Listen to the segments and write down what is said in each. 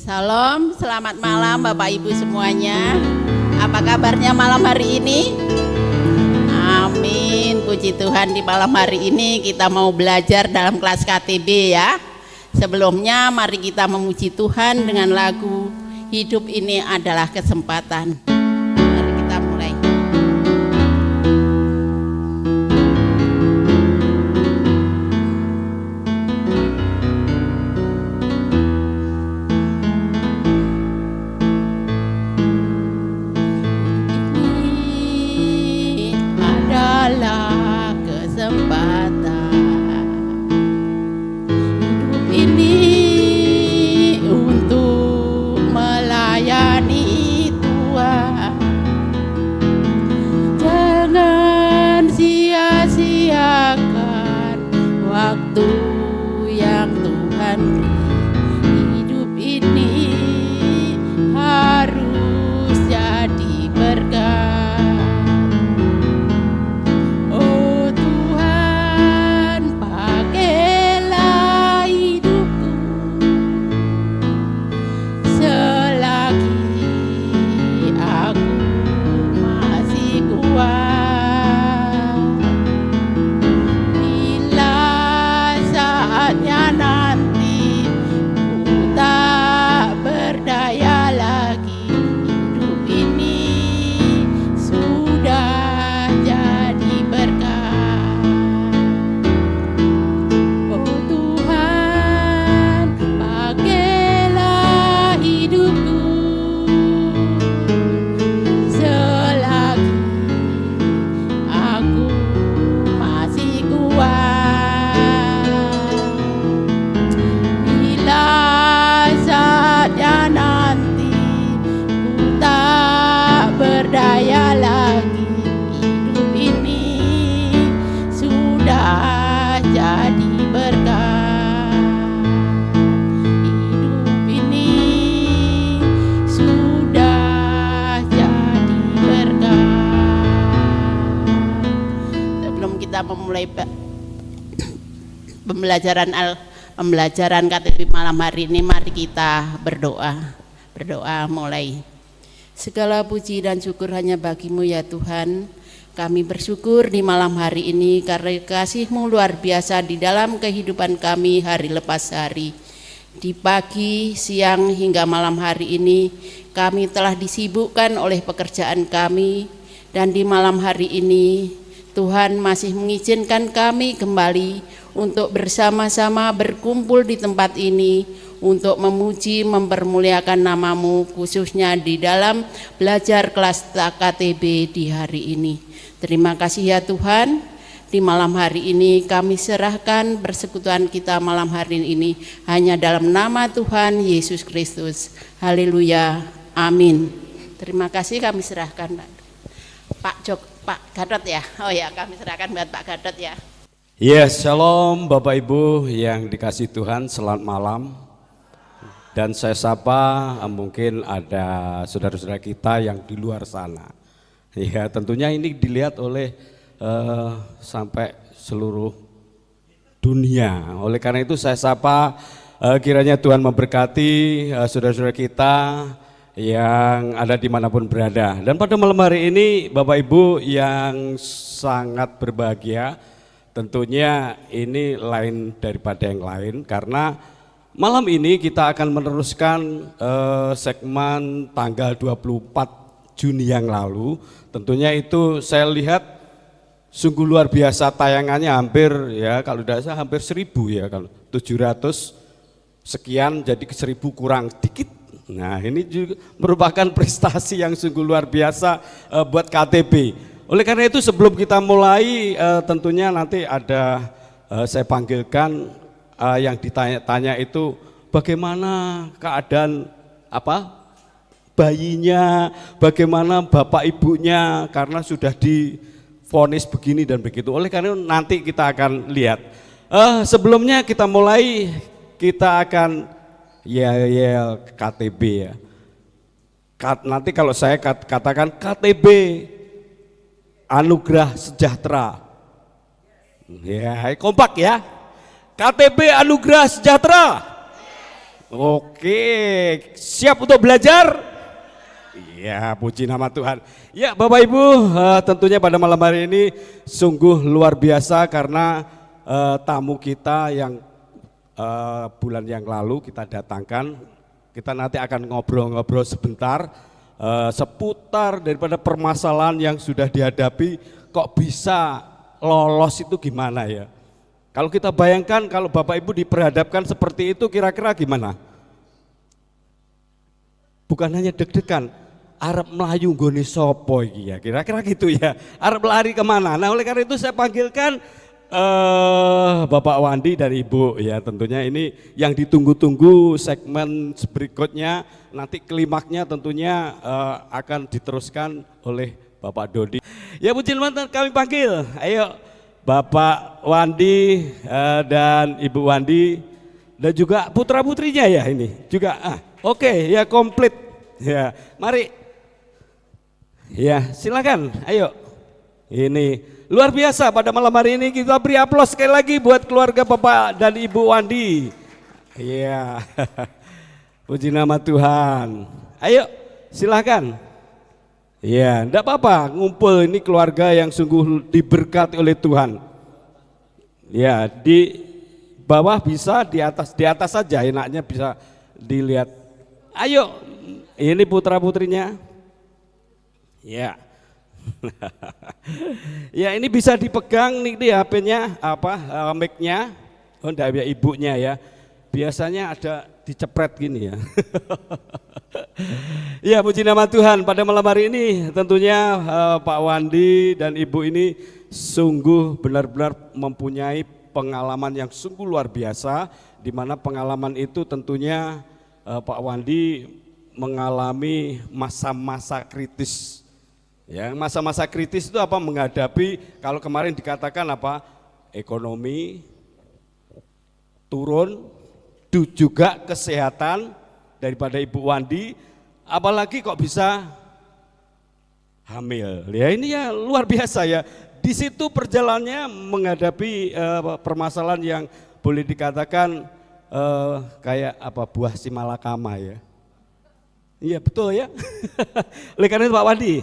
Salam, selamat malam Bapak Ibu semuanya. Apa kabarnya malam hari ini? Amin, puji Tuhan. Di malam hari ini kita mau belajar dalam kelas KTB ya. Sebelumnya mari kita memuji Tuhan dengan lagu Hidup Ini Adalah Kesempatan. Mari kita mulai. Pembelajaran KTB malam hari ini, mari kita berdoa mulai. Segala puji dan syukur hanya bagi-Mu ya Tuhan. Kami bersyukur di malam hari ini karena kasih-Mu luar biasa di dalam kehidupan kami hari lepas hari. Di pagi, siang hingga malam hari ini kami telah disibukkan oleh pekerjaan kami, dan di malam hari ini Tuhan masih mengizinkan kami kembali untuk bersama-sama berkumpul di tempat ini untuk memuji, mempermuliakan nama-Mu, khususnya di dalam belajar kelas KTB di hari ini. Terima kasih ya Tuhan. Di malam hari ini kami serahkan persekutuan kita malam hari ini hanya dalam nama Tuhan Yesus Kristus. Haleluya. Amin. Terima kasih, kami serahkan Pak Gatot ya. Oh ya, kami serahkan buat Pak Gatot ya. Yes, shalom Bapak Ibu yang dikasih Tuhan, selamat malam. Dan saya sapa mungkin ada saudara-saudara kita yang di luar sana. Ya, tentunya ini dilihat oleh sampai seluruh dunia. Oleh karena itu saya sapa kiranya Tuhan memberkati saudara-saudara kita yang ada dimanapun berada. Dan pada malam hari ini Bapak Ibu yang sangat berbahagia, tentunya ini lain daripada yang lain karena malam ini kita akan meneruskan segmen tanggal 24 Juni yang lalu. Tentunya itu saya lihat sungguh luar biasa tayangannya, hampir ya kalau tidak salah hampir 1000 ya, kalau 700 sekian jadi ke 1000 kurang dikit. Nah, ini juga merupakan prestasi yang sungguh luar biasa buat KTB. Oleh karena itu sebelum kita mulai tentunya nanti ada saya panggilkan yang ditanya-tanya itu bagaimana keadaan bayinya, bagaimana bapak ibunya karena sudah divonis begini dan begitu. Oleh karena itu nanti kita akan lihat. Sebelumnya kita mulai, kita akan yel KTB ya. Nanti kalau saya katakan KTB Anugerah Sejahtera. Ya, kompak ya. KTB Anugerah Sejahtera. Oke, siap untuk belajar? Iya, puji nama Tuhan. Ya, Bapak Ibu, tentunya pada malam hari ini sungguh luar biasa karena tamu kita yang bulan yang lalu kita datangkan. Kita nanti akan ngobrol-ngobrol sebentar seputar daripada permasalahan yang sudah dihadapi, kok bisa lolos itu gimana ya. Kalau kita bayangkan kalau Bapak Ibu diperhadapkan seperti itu kira-kira gimana? Bukan hanya deg-degan, arep melayu nggone sopo iki ya, kira-kira gitu ya. Arep lari kemana? Nah oleh karena itu saya panggilkan Bapak Wandi dan Ibu ya, tentunya ini yang ditunggu-tunggu segmen berikutnya, nanti klimaknya tentunya akan diteruskan oleh Bapak Dodi. Ya puji Tuhan kami panggil, ayo Bapak Wandi dan Ibu Wandi dan juga putra-putrinya ya ini juga. Oke, ya komplit ya, mari ya silakan, ayo. Ini luar biasa pada malam hari ini, kita beri aplaus sekali lagi buat keluarga Bapak dan Ibu Wandi. Iya, puji nama Tuhan. Ayo silakan. Iya, enggak apa-apa, ngumpul ini keluarga yang sungguh diberkati oleh Tuhan. Ya, di bawah bisa, di atas saja enaknya bisa dilihat. Ayo, ini putra-putrinya. Ya. Ya ini bisa dipegang nih di HP-nya mic-nya. Oh enggak ya ibunya ya. Biasanya ada dicepret gini ya. Ya puji nama Tuhan, pada malam hari ini tentunya Pak Wandi dan Ibu ini sungguh benar-benar mempunyai pengalaman yang sungguh luar biasa, di mana pengalaman itu tentunya Pak Wandi mengalami masa-masa kritis. Ya, masa-masa kritis itu apa? Menghadapi, kalau kemarin dikatakan apa? Ekonomi turun, juga kesehatan daripada Ibu Wandi, apalagi kok bisa hamil. Ya ini ya luar biasa ya. Di situ perjalanannya menghadapi permasalahan yang boleh dikatakan kayak apa, buah simalakama ya. Iya betul ya. Oleh karena itu Pak Wandi,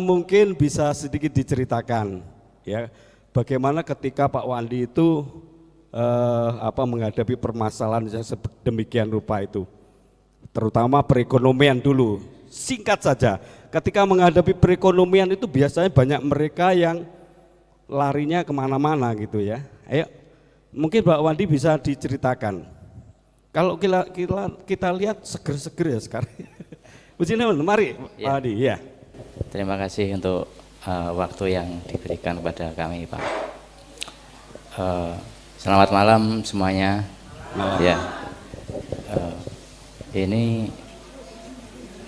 mungkin bisa sedikit diceritakan ya bagaimana ketika Pak Wandi itu menghadapi permasalahan yang sedemikian rupa itu, terutama perekonomian dulu. Singkat saja, ketika menghadapi perekonomian itu biasanya banyak mereka yang larinya kemana-mana gitu ya. Ayo, mungkin Pak Wandi bisa diceritakan. Kalau kita lihat seger-seger ya sekarang. Puji Tuhan, mari Pak Wandi ya. Terima kasih untuk waktu yang diberikan kepada kami Pak. Selamat malam semuanya. Ya, ini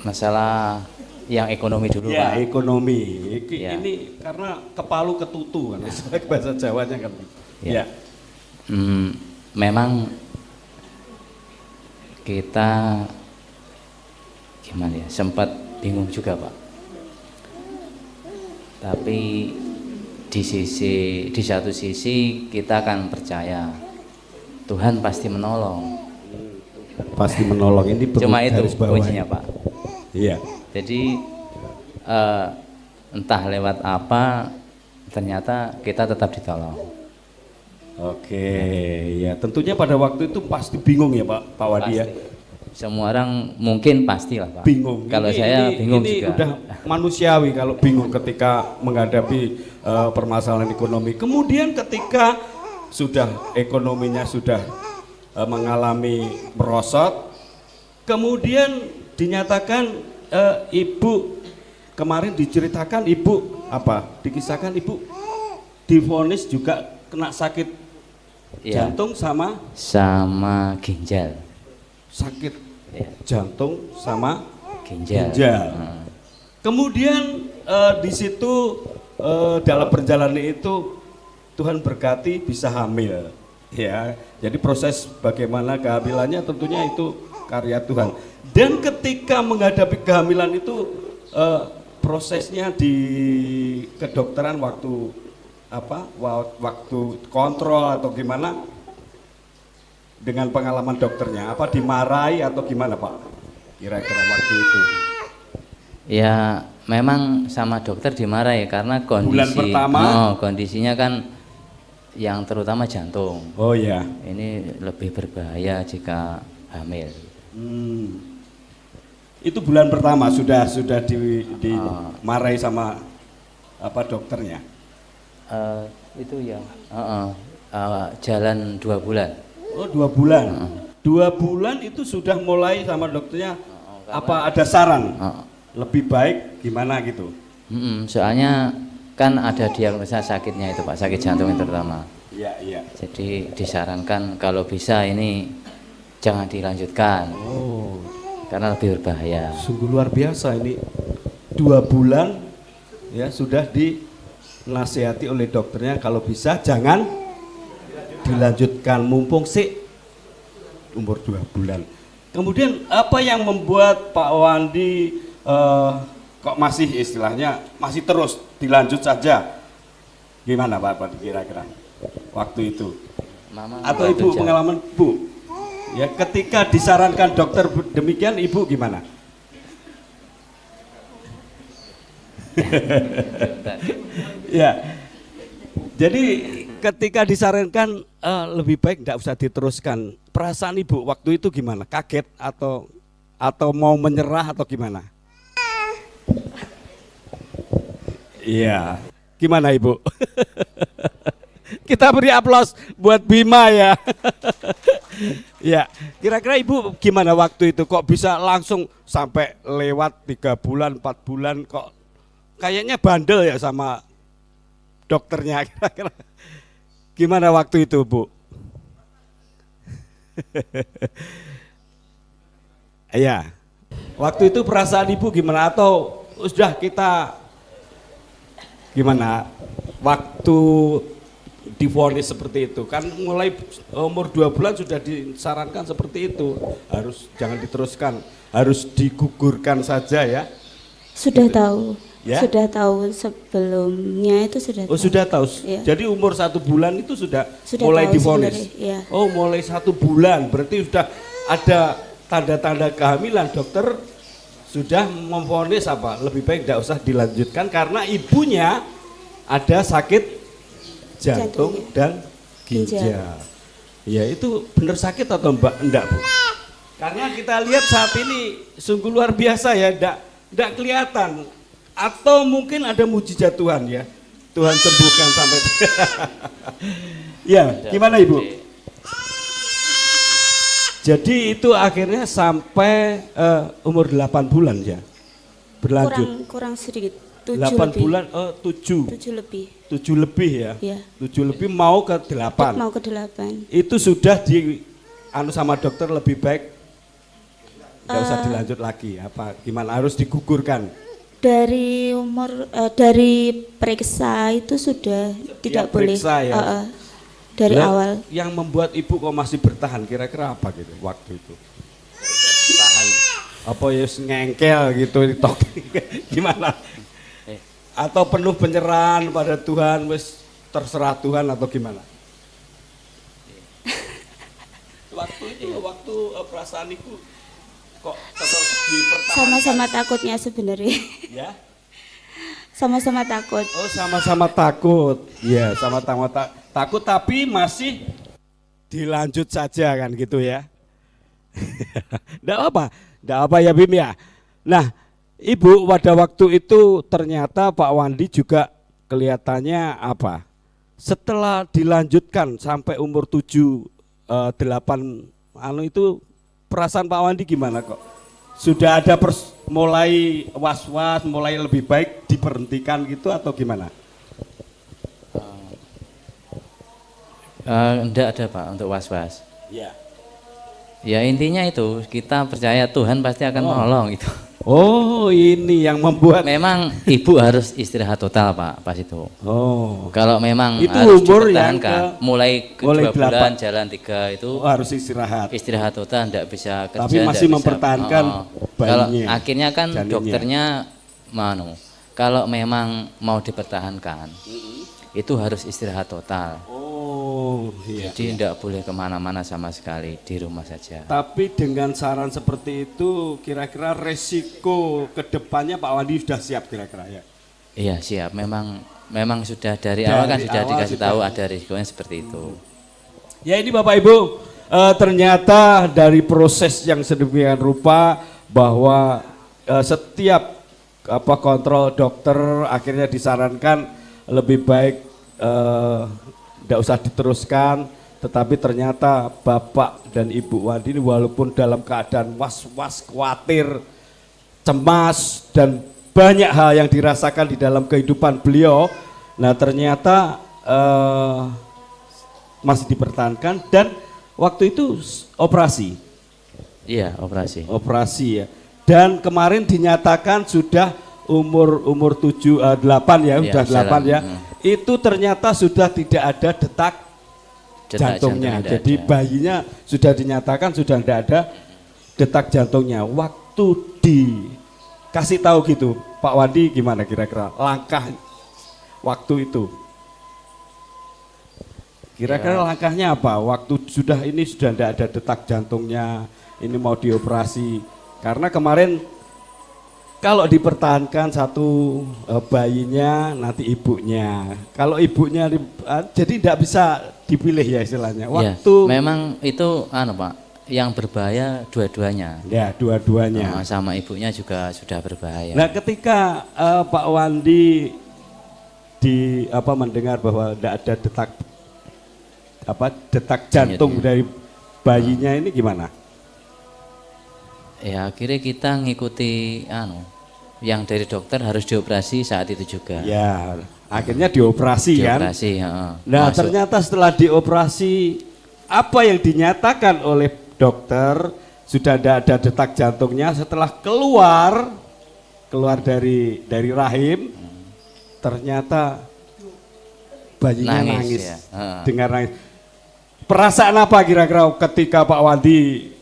masalah yang ekonomi dulu ya, Pak. Ekonomi. Ya. Ini karena kepalu ketutu kan, bahasa Jawanya kan. Ya. Memang kita gimana ya, sempat bingung juga Pak. Tapi di satu sisi kita akan percaya Tuhan pasti menolong. Pasti menolong, ini cuma itu kuncinya Pak. Iya. Jadi entah lewat apa ternyata kita tetap ditolong. Oke, ya tentunya pada waktu itu pasti bingung ya Pak Wadi ya. Semua orang mungkin pastilah Pak. Bingung. Kalau saya bingung ini juga. Udah manusiawi kalau bingung ketika menghadapi permasalahan ekonomi. Kemudian ketika sudah ekonominya sudah mengalami merosot, kemudian dinyatakan ibu kemarin diceritakan ibu apa? Dikisahkan ibu divonis juga kena sakit jantung sama ginjal. Sakit ya. Jantung sama ginjal. Kemudian di situ dalam perjalanan itu Tuhan berkati bisa hamil ya. Jadi proses bagaimana kehamilannya tentunya itu karya Tuhan. Dan ketika menghadapi kehamilan itu prosesnya di kedokteran waktu kontrol atau gimana dengan pengalaman dokternya? Apa dimarahi atau gimana Pak? Kira-kira waktu itu? Ya memang sama dokter dimarahi karena Bulan pertama? Kondisinya kan yang terutama jantung. Oh ya. Ini lebih berbahaya jika hamil. Itu bulan pertama sudah dimarahi sama apa dokternya? Itu ya jalan 2 bulan. Oh 2 bulan. 2 bulan itu sudah mulai sama dokternya. Apa ada saran? Lebih baik gimana gitu? Soalnya kan ada diagnosa sakitnya itu Pak, sakit jantung yang terutama. Iya, iya. Jadi disarankan kalau bisa ini jangan dilanjutkan. Oh, karena lebih berbahaya. sungguh luar biasa ini. 2 bulan ya sudah dinasihati oleh dokternya kalau bisa jangan dilanjutkan mumpung sih umur 2 bulan. Kemudian apa yang membuat Pak Wandi kok masih istilahnya masih terus dilanjut saja? Gimana Pak kira-kira waktu itu? Mama Atau Ibu pengalaman Bu? Ya ketika disarankan dokter demikian Ibu gimana? Ya. Jadi ketika disarankan lebih baik tidak usah diteruskan. Perasaan Ibu waktu itu gimana? Kaget atau mau menyerah atau gimana? Iya. Gimana Ibu? Kita beri aplaus buat Bima ya. Ya, kira-kira Ibu gimana waktu itu kok bisa langsung sampai lewat 3 bulan, 4 bulan kok kayaknya bandel ya sama dokternya kira-kira. Gimana waktu itu Bu? Iya. Waktu itu perasaan Ibu gimana atau sudah kita gimana waktu divonis seperti itu kan mulai umur 2 bulan sudah disarankan seperti itu harus jangan diteruskan harus digugurkan saja ya sudah gitu. Tahu ya? Sudah tahu sebelumnya itu sudah tahu. Sudah tahu ya. Jadi umur 1 bulan itu sudah mulai divonis ya. Oh mulai 1 bulan berarti sudah ada tanda-tanda kehamilan dokter sudah memvonis apa lebih baik tidak usah dilanjutkan karena ibunya ada sakit jantung dan ginjal. Ya itu benar sakit atau enggak Bu? Karena kita lihat saat ini sungguh luar biasa ya, enggak kelihatan. Atau mungkin ada mujizat Tuhan ya. Tuhan sembuhkan sampai. Ya, gimana Ibu? Jadi itu akhirnya sampai umur 8 bulan ya. Berlanjut. Kurang sedikit. 8 bulan, 7 lebih. 7 lebih ya? Iya. 7 lebih mau ke 8. Mau ke 8. Itu sudah sama dokter lebih baik tidak usah dilanjut lagi. Apa gimana harus digugurkan? Dari dari periksa itu sudah tidak boleh. Ya? Dari awal. Yang membuat Ibu kok masih bertahan kira-kira apa gitu waktu itu? Tahan. Apa ya ngengkel gitu ditok. Gimana? Atau penuh penyerahan pada Tuhan, wis terserah Tuhan atau gimana? Waktu itu, waktu perasaan Ibu kok tetap dipertahankan? Sama-sama takutnya sebenarnya. Ya? Sama-sama takut. Oh, sama-sama takut. Iya, sama-sama takut tapi masih dilanjut saja kan gitu ya. Nggak apa ya Bim ya. Nah, Ibu pada waktu itu ternyata Pak Wandi juga kelihatannya apa? Setelah dilanjutkan sampai umur 7, 8 itu perasaan Pak Wandi gimana kok? Sudah ada mulai was-was, mulai lebih baik diberhentikan gitu atau gimana? Enggak ada Pak untuk was-was. Ya. Ya intinya itu kita percaya Tuhan pasti akan menolong itu. Oh ini yang membuat. Memang ibu harus istirahat total Pak pas itu. Oh. Kalau memang itu harus umur yang mulai ke 2 bulan jalan 3 itu harus istirahat. Istirahat total enggak bisa kerja. Tapi masih mempertahankan bayinya. Kalau akhirnya kan janinnya. Dokternya kalau memang mau dipertahankan itu harus istirahat total. Oh Oh iya. Jadi tidak boleh kemana-mana sama sekali, di rumah saja. Tapi dengan saran seperti itu, kira-kira resiko kedepannya Pak Wandi sudah siap kira-kira ya? Iya siap, memang sudah dari awal kan sudah awal dikasih tahu ada risikonya seperti itu. Ya ini Bapak Ibu, ternyata dari proses yang sedemikian rupa bahwa setiap kontrol dokter akhirnya disarankan lebih baik tidak usah diteruskan, tetapi ternyata Bapak dan Ibu Wandi ini walaupun dalam keadaan was-was, khawatir, cemas dan banyak hal yang dirasakan di dalam kehidupan beliau, nah ternyata masih dipertahankan dan waktu itu operasi. Iya operasi. Operasi ya. Dan kemarin dinyatakan sudah umur 8 ya, sudah 8 ya. Itu ternyata sudah tidak ada detak jantungnya. Jadi bayinya sudah dinyatakan sudah tidak ada detak jantungnya. Waktu dikasih tahu gitu, Pak Wandi gimana kira-kira langkah waktu itu? Kira-kira langkahnya apa? Waktu sudah tidak ada detak jantungnya, ini mau dioperasi. Karena kemarin kalau dipertahankan satu bayinya nanti ibunya. Kalau ibunya jadi tidak bisa dipilih ya istilahnya. Waktu ya, memang itu Pak, yang berbahaya dua-duanya. Ya, dua-duanya. Sama ibunya juga sudah berbahaya. Nah, ketika Pak Wandi mendengar bahwa tidak ada detak jantung dari bayinya ini gimana? Ya, akhirnya kita ngikuti yang dari dokter harus dioperasi saat itu juga. Ya, akhirnya dioperasi kan? Dioperasi, nah, ternyata setelah dioperasi apa yang dinyatakan oleh dokter sudah ada detak jantungnya setelah keluar dari rahim, ternyata bayinya nangis ya. Dengar nangis. Perasaan apa kira-kira ketika Pak Wandi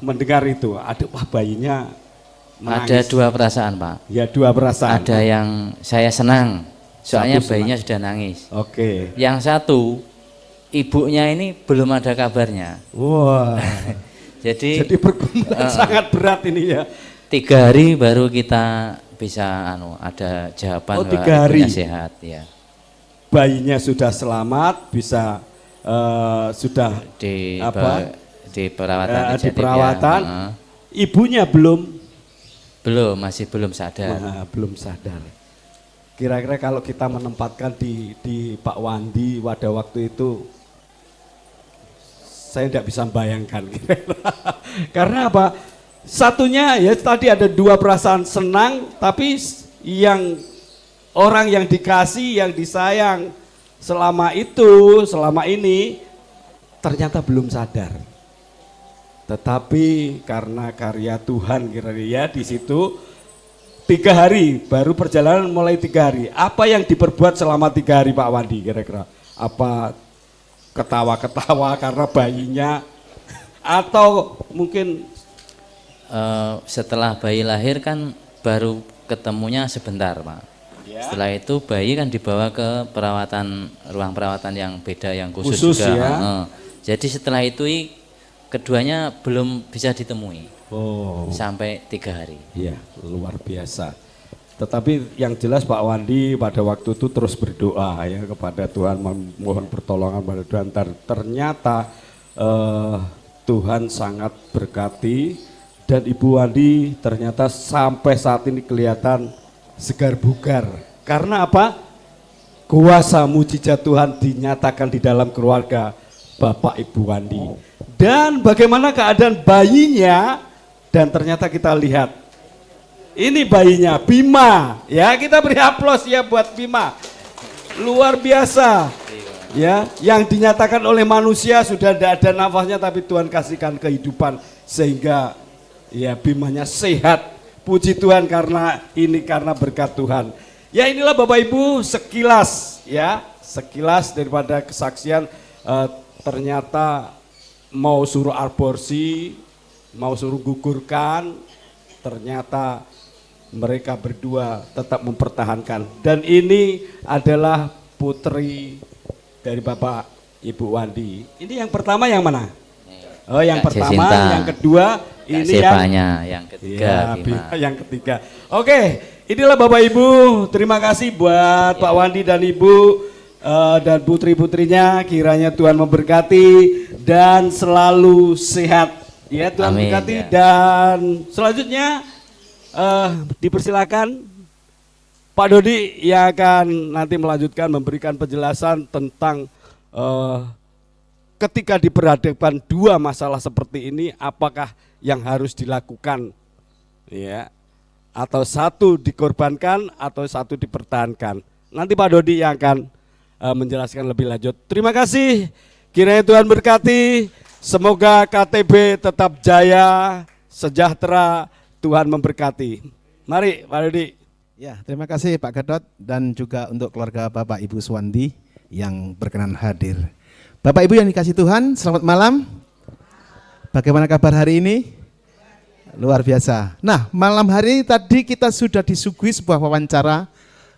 mendengar itu? Wah bayinya menangis. Ada dua perasaan Pak. Ya dua perasaan. Ada yang saya senang, soalnya bayinya sudah nangis. Oke. Yang satu, ibunya ini belum ada kabarnya. Wah. Jadi pergumulan sangat berat ini ya. 3 hari baru kita bisa ada jawaban bahwa 3 hari sehat ya. Bayinya sudah selamat, bisa sudah di perawatan. Di perawatan. Ibunya masih belum sadar. Belum sadar. Kira-kira kalau kita menempatkan di Pak Wandi pada waktu itu, saya tidak bisa membayangkan. Karena apa? Satunya ya tadi ada dua perasaan senang, tapi yang orang yang dikasih, yang disayang selama ini ternyata belum sadar. Tetapi karena karya Tuhan kira-kira ya di situ 3 hari baru perjalanan mulai 3 hari. Apa yang diperbuat selama 3 hari Pak Wandi kira-kira? Apa ketawa-ketawa karena bayinya atau mungkin setelah bayi lahir kan baru ketemunya sebentar Pak. Ya. Setelah itu bayi kan dibawa ke ruang perawatan yang beda yang khusus juga. Ya? Jadi setelah itu keduanya belum bisa ditemui. Sampai 3 hari. Iya, luar biasa. Tetapi yang jelas Pak Wandi pada waktu itu terus berdoa ya kepada Tuhan, memohon pertolongan pada Tuhan. Ternyata Tuhan sangat berkati dan Ibu Wandi ternyata sampai saat ini kelihatan segar bugar. Karena apa? Kuasa mujizat Tuhan dinyatakan di dalam keluarga Bapak Ibu Wandi. Dan bagaimana keadaan bayinya, dan ternyata kita lihat ini bayinya Bima ya, kita beri aplaus ya buat Bima, luar biasa ya, yang dinyatakan oleh manusia sudah tidak ada nafasnya tapi Tuhan kasihkan kehidupan sehingga ya Bimanya sehat. Puji Tuhan karena berkat Tuhan. Ya inilah Bapak Ibu sekilas daripada kesaksian. Ternyata mau suruh aborsi, mau suruh gugurkan, ternyata mereka berdua tetap mempertahankan. Dan ini adalah putri dari Bapak Ibu Wandi. Ini yang pertama yang mana? Oh, yang Kak pertama, Jesinta. yang kedua, Kak ini yang ketiga. ya, Bima. yang ketiga. Oke, inilah Bapak Ibu. Terima kasih buat Pak Wandi dan Ibu dan putri-putrinya. Kiranya Tuhan memberkati dan selalu sehat. Ya, Tuhan Amin, memberkati. ya. Dan selanjutnya dipersilakan Pak Dodi yang akan nanti melanjutkan memberikan penjelasan tentang ketika diperhadapkan dua masalah seperti ini, apakah yang harus dilakukan, ya, atau satu dikorbankan atau satu dipertahankan. Nanti Pak Dodi yang akan menjelaskan lebih lanjut. Terima kasih, kiranya Tuhan berkati, semoga KTB tetap jaya, sejahtera, Tuhan memberkati. Mari Pak Dodi. Ya, terima kasih Pak Gadot dan juga untuk keluarga Bapak Ibu Suwandi yang berkenan hadir. Bapak Ibu yang dikasih Tuhan, selamat malam. Bagaimana kabar hari ini? Luar biasa. Nah, malam hari tadi kita sudah disuguhi sebuah wawancara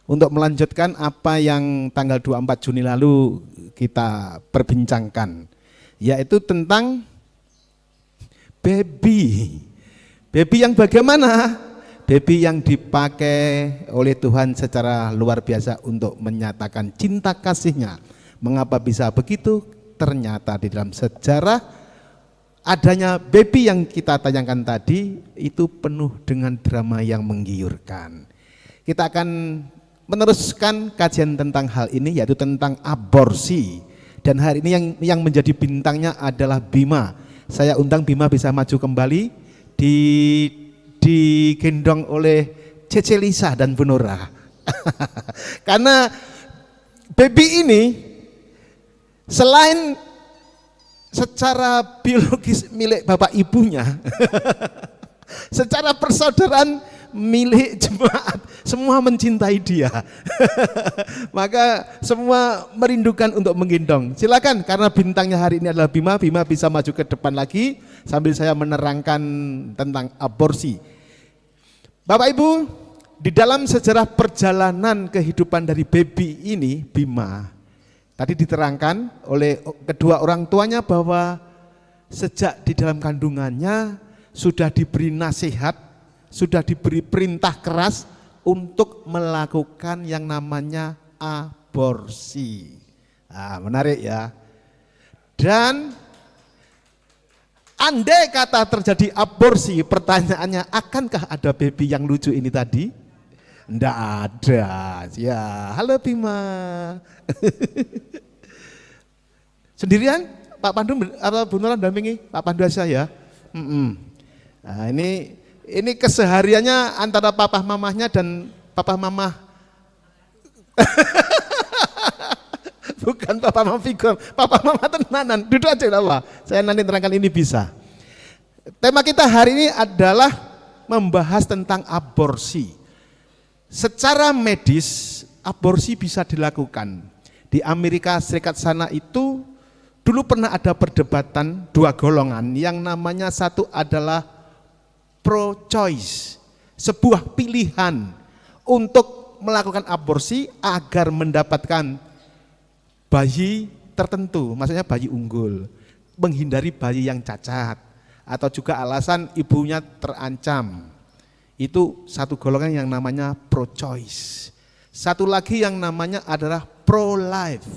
untuk melanjutkan apa yang tanggal 24 Juni lalu kita perbincangkan, yaitu tentang baby. Baby yang bagaimana? Baby yang dipakai oleh Tuhan secara luar biasa untuk menyatakan cinta kasih-Nya. Mengapa bisa begitu? Ternyata di dalam sejarah adanya baby yang kita tayangkan tadi itu penuh dengan drama yang menggiurkan. Kita akan meneruskan kajian tentang hal ini, yaitu tentang aborsi. Dan hari ini yang menjadi bintangnya adalah Bima. Saya undang Bima bisa maju kembali digendong oleh Cece Lisa dan Bu Nora. Karena baby ini selain secara biologis milik bapak ibunya, secara persaudaraan milik jemaat, semua mencintai dia. Maka semua merindukan untuk menggendong. Silakan, karena bintangnya hari ini adalah Bima. Bima bisa maju ke depan lagi sambil saya menerangkan tentang aborsi. Bapak Ibu, di dalam sejarah perjalanan kehidupan dari baby ini, Bima, tadi diterangkan oleh kedua orang tuanya bahwa sejak di dalam kandungannya sudah diberi nasihat, sudah diberi perintah keras untuk melakukan yang namanya aborsi. Nah, menarik ya. Dan andai kata terjadi aborsi, pertanyaannya, akankah ada baby yang lucu ini tadi? Enggak ada. Ya, halo Bima. Sendirian? Pak Pandu atau Bu Nora dampingi? Pak Pandu aja ya. Nah, ini kesehariannya antara papa mamahnya dan papa mamah. Bukan papa mama figur, papa mama tenanan. Duduk aja lah, saya nanti terangkan ini bisa. Tema kita hari ini adalah membahas tentang aborsi. Secara medis, aborsi bisa dilakukan. Di Amerika Serikat sana itu dulu pernah ada perdebatan dua golongan, yang namanya satu adalah pro-choice, sebuah pilihan untuk melakukan aborsi agar mendapatkan bayi tertentu, maksudnya bayi unggul, menghindari bayi yang cacat, atau juga alasan ibunya terancam. Itu satu golongan yang namanya pro-choice. Satu lagi yang namanya adalah pro-life,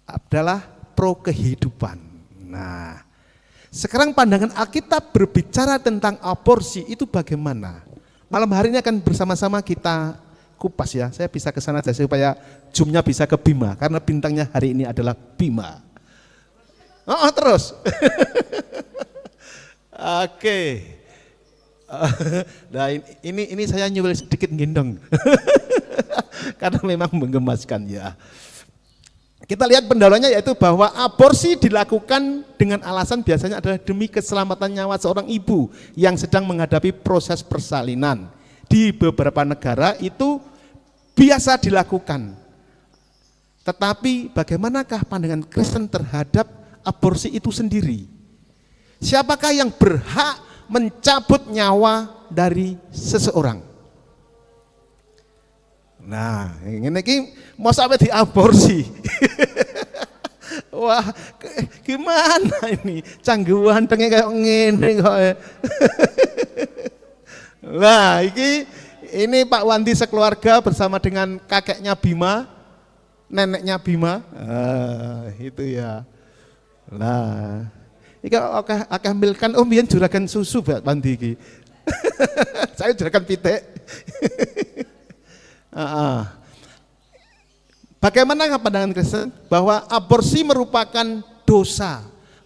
adalah pro-kehidupan. Nah, sekarang pandangan Alkitab berbicara tentang aborsi itu bagaimana? Malam hari ini akan bersama-sama kita kupas ya. Saya bisa ke sana saja supaya zoomnya bisa ke Bima, karena bintangnya hari ini adalah Bima. Terus. Oke. Nah, ini saya nyuwil sedikit gendong. Karena memang menggemaskan ya. Kita lihat pendahuluannya, yaitu bahwa aborsi dilakukan dengan alasan biasanya adalah demi keselamatan nyawa seorang ibu yang sedang menghadapi proses persalinan. Di beberapa negara itu biasa dilakukan. Tetapi bagaimanakah pandangan Kristen terhadap aborsi itu sendiri? Siapakah yang berhak mencabut nyawa dari seseorang? Nah, ngene iki mau sampai diaborsi. Wah, gimana ini? Cangguan tenge kayak ngene kok. Nah, ini Pak Wandi sekeluarga bersama dengan kakeknya Bima, neneknya Bima. Itu ya. Nah, iki akeh milkan mbiyen juragan susu Pak Wandi iki. Saya juragan pitik. Bagaimana pandangan Kristen bahwa aborsi merupakan dosa,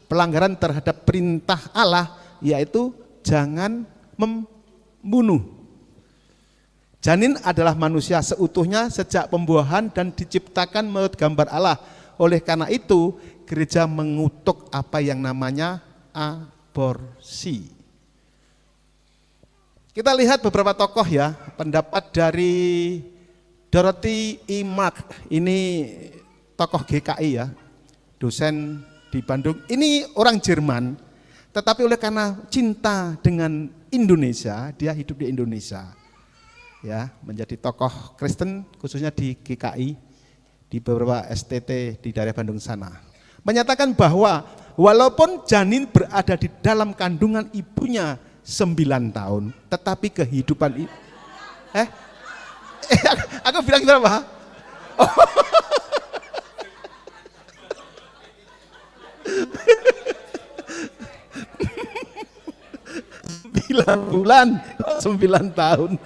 pelanggaran terhadap perintah Allah, yaitu jangan membunuh. Janin adalah manusia seutuhnya sejak pembuahan dan diciptakan menurut gambar Allah. Oleh karena itu, gereja mengutuk apa yang namanya aborsi. Kita lihat beberapa tokoh ya, pendapat dari Dorothy E. Mark, ini tokoh GKI ya, dosen di Bandung. Ini orang Jerman, tetapi oleh karena cinta dengan Indonesia, dia hidup di Indonesia. Ya, menjadi tokoh Kristen khususnya di GKI, di beberapa STT di daerah Bandung sana. Menyatakan bahwa walaupun janin berada di dalam kandungan ibunya 9 tahun, tetapi kehidupan aku bilang berapa? Oh. 9 bulan, 9 tahun.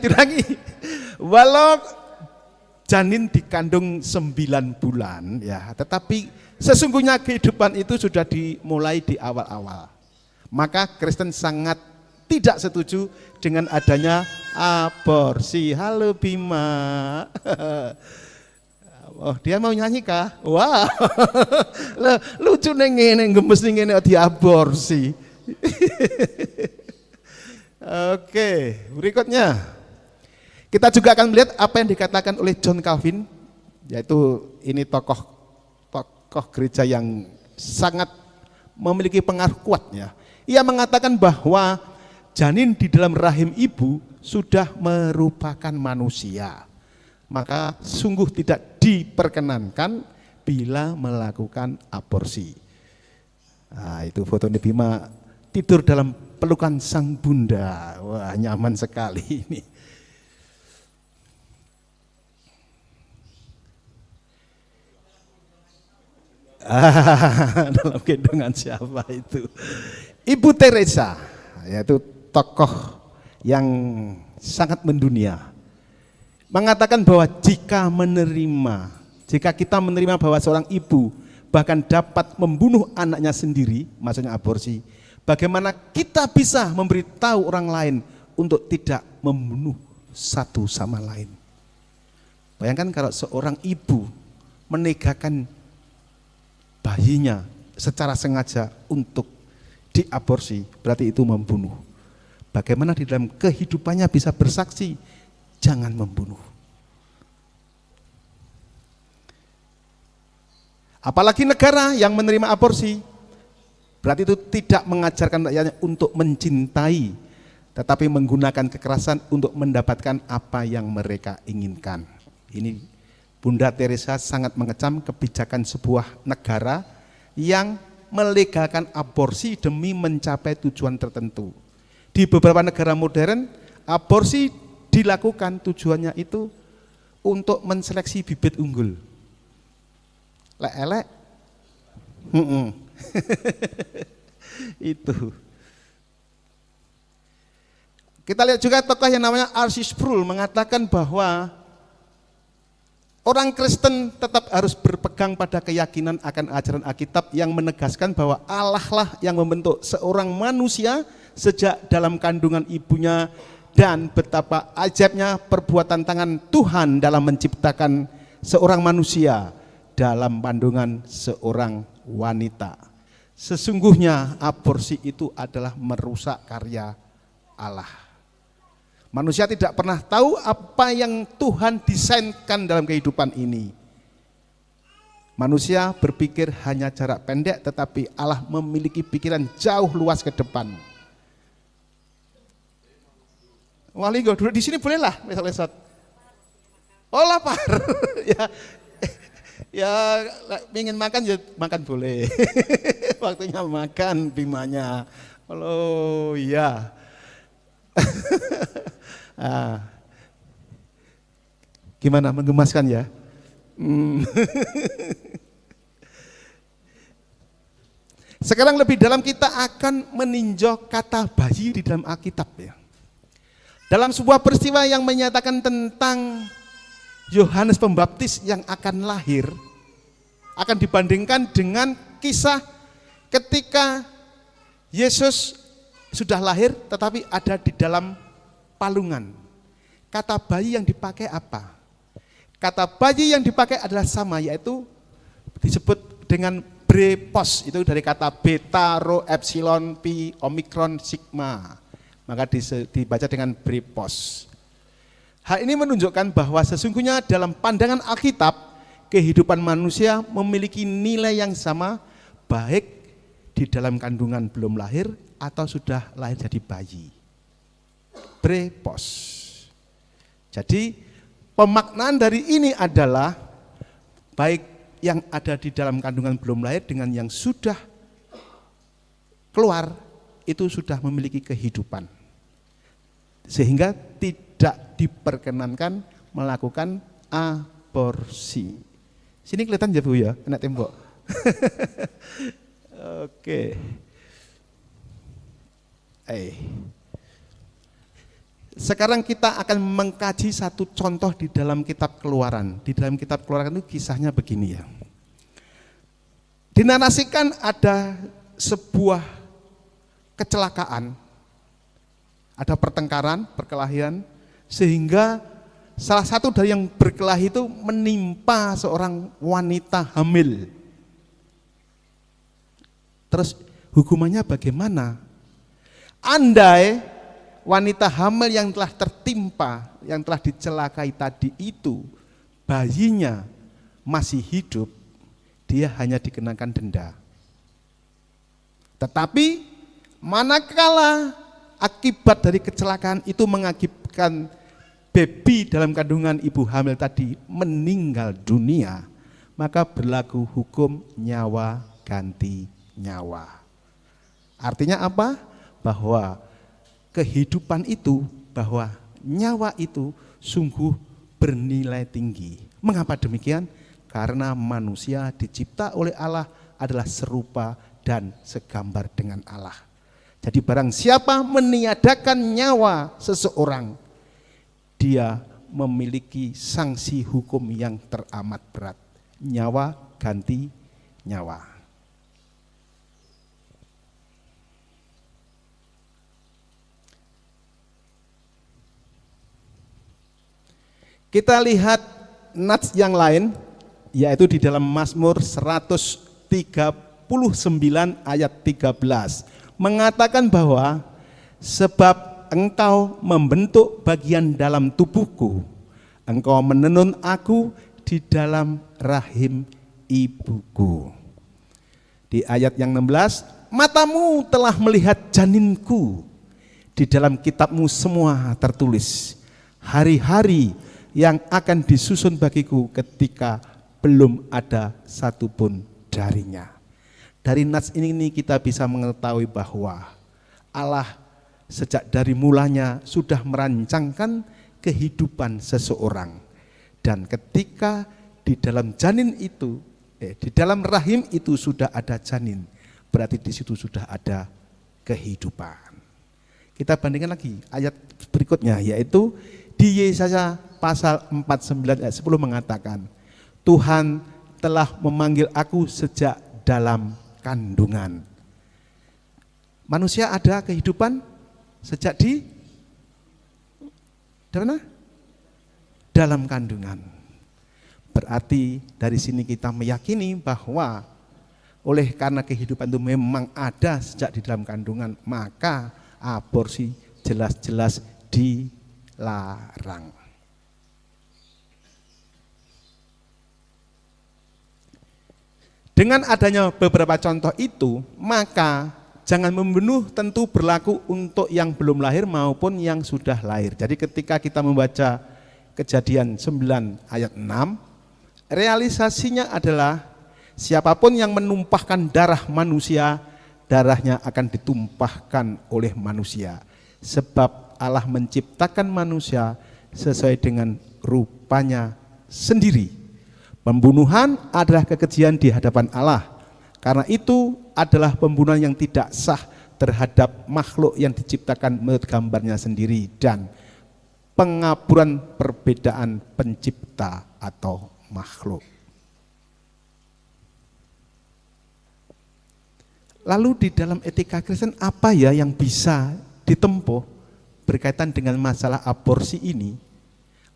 Lagi. Walau janin dikandung 9 bulan ya, tetapi sesungguhnya kehidupan itu sudah dimulai di awal-awal. Maka Kristen sangat tidak setuju dengan adanya aborsi. Halo Bima. Oh, dia mau nyanyi kah? Wah. Wow. Lucu ning ngene gemes ning ngene diaborsi. Oke, berikutnya. Kita juga akan melihat apa yang dikatakan oleh John Calvin, yaitu ini tokoh gereja yang sangat memiliki pengaruh kuat ya. Ia mengatakan bahwa janin di dalam rahim ibu sudah merupakan manusia. Maka sungguh tidak diperkenankan bila melakukan aborsi. Nah, itu foto Bima tidur dalam pelukan sang bunda. Wah, nyaman sekali ini. Dalam gendongan siapa itu? Ibu Teresa, yaitu tokoh yang sangat mendunia, mengatakan bahwa jika kita menerima bahwa seorang ibu bahkan dapat membunuh anaknya sendiri, maksudnya aborsi, bagaimana kita bisa memberitahu orang lain untuk tidak membunuh satu sama lain? Bayangkan kalau seorang ibu menegakkan bayinya secara sengaja untuk diaborsi, berarti itu membunuh. Bagaimana di dalam kehidupannya bisa bersaksi, jangan membunuh. Apalagi negara yang menerima aborsi, berarti itu tidak mengajarkan rakyatnya untuk mencintai, tetapi menggunakan kekerasan untuk mendapatkan apa yang mereka inginkan. Ini Bunda Teresa sangat mengecam kebijakan sebuah negara yang melegalkan aborsi demi mencapai tujuan tertentu. Di beberapa negara modern, aborsi dilakukan tujuannya itu untuk menseleksi bibit unggul. Lek-elek. Itu. Kita lihat juga tokoh yang namanya R.C. Sproul mengatakan bahwa orang Kristen tetap harus berpegang pada keyakinan akan ajaran Alkitab yang menegaskan bahwa Allah lah yang membentuk seorang manusia sejak dalam kandungan ibunya, dan betapa ajaibnya perbuatan tangan Tuhan dalam menciptakan seorang manusia dalam kandungan seorang wanita. Sesungguhnya aborsi itu adalah merusak karya Allah. Manusia tidak pernah tahu apa yang Tuhan desainkan dalam kehidupan ini. Manusia berpikir hanya jarak pendek, tetapi Allah memiliki pikiran jauh luas ke depan. Wali gue duduk di sini boleh lah, lesot-lesot. Oh lapar, ya, ya ingin makan ya makan boleh. Waktunya makan bimanya. Kalau iya. Gimana menggemaskan ya? Sekarang lebih dalam kita akan meninjau kata bayi di dalam Alkitab ya. Dalam sebuah peristiwa yang menyatakan tentang Yohanes Pembaptis yang akan lahir, akan dibandingkan dengan kisah ketika Yesus sudah lahir tetapi ada di dalam palungan. Kata bayi yang dipakai apa? Kata bayi yang dipakai adalah sama, yaitu disebut dengan brepos, itu dari kata beta, rho, epsilon, pi, omikron, sigma. Maka dibaca dengan brepos. Hal ini menunjukkan bahwa sesungguhnya dalam pandangan Alkitab, kehidupan manusia memiliki nilai yang sama, baik di dalam kandungan belum lahir atau sudah lahir jadi bayi. Brepos. Jadi pemaknaan dari ini adalah baik yang ada di dalam kandungan belum lahir dengan yang sudah keluar itu sudah memiliki kehidupan. Sehingga tidak diperkenankan melakukan aborsi. Sini kelihatan ya Bu ya, kena tembok. Oke. Sekarang kita akan mengkaji satu contoh di dalam kitab Keluaran. Di dalam kitab Keluaran itu kisahnya begini ya. Dinarasikan ada sebuah kecelakaan, ada pertengkaran, perkelahian, sehingga salah satu dari yang berkelahi itu menimpa seorang wanita hamil. Terus hukumannya bagaimana? Andai wanita hamil yang telah tertimpa, yang telah dicelakai tadi itu, bayinya masih hidup, dia hanya dikenakan denda. Tetapi manakala akibat dari kecelakaan itu mengakibatkan baby dalam kandungan ibu hamil tadi meninggal dunia, maka berlaku hukum nyawa ganti nyawa. Artinya apa? Bahwa kehidupan itu, bahwa nyawa itu sungguh bernilai tinggi. Mengapa demikian? Karena manusia dicipta oleh Allah adalah serupa dan segambar dengan Allah. Jadi barang siapa meniadakan nyawa seseorang, dia memiliki sanksi hukum yang teramat berat. Nyawa ganti nyawa. Kita lihat nats yang lain, yaitu di dalam Mazmur 139 ayat 13. Mengatakan bahwa sebab engkau membentuk bagian dalam tubuhku, engkau menenun aku di dalam rahim ibuku. Di ayat yang 16, matamu telah melihat janinku, di dalam kitabmu semua tertulis, hari-hari yang akan disusun bagiku ketika belum ada satupun darinya. Dari nats ini kita bisa mengetahui bahwa Allah sejak dari mulanya sudah merancangkan kehidupan seseorang. Dan ketika di dalam janin itu, di dalam rahim itu sudah ada janin, berarti di situ sudah ada kehidupan. Kita bandingkan lagi ayat berikutnya, yaitu di Yesaya pasal 49 ayat 10 mengatakan, Tuhan telah memanggil aku sejak dalam kandungan. Manusia ada kehidupan sejak di mana? Dalam kandungan. Berarti dari sini kita meyakini bahwa oleh karena kehidupan itu memang ada sejak di dalam kandungan, maka aborsi jelas-jelas dilarang. Dengan adanya beberapa contoh itu, maka jangan membunuh tentu berlaku untuk yang belum lahir maupun yang sudah lahir. Jadi ketika kita membaca Kejadian 9 ayat 6, realisasinya adalah siapapun yang menumpahkan darah manusia, darahnya akan ditumpahkan oleh manusia. Sebab Allah menciptakan manusia sesuai dengan rupanya sendiri. Pembunuhan adalah kekejian di hadapan Allah. Karena itu adalah pembunuhan yang tidak sah terhadap makhluk yang diciptakan menurut gambarnya sendiri dan pengaburan perbedaan pencipta atau makhluk. Lalu di dalam etika Kristen apa ya yang bisa ditempuh berkaitan dengan masalah aborsi ini?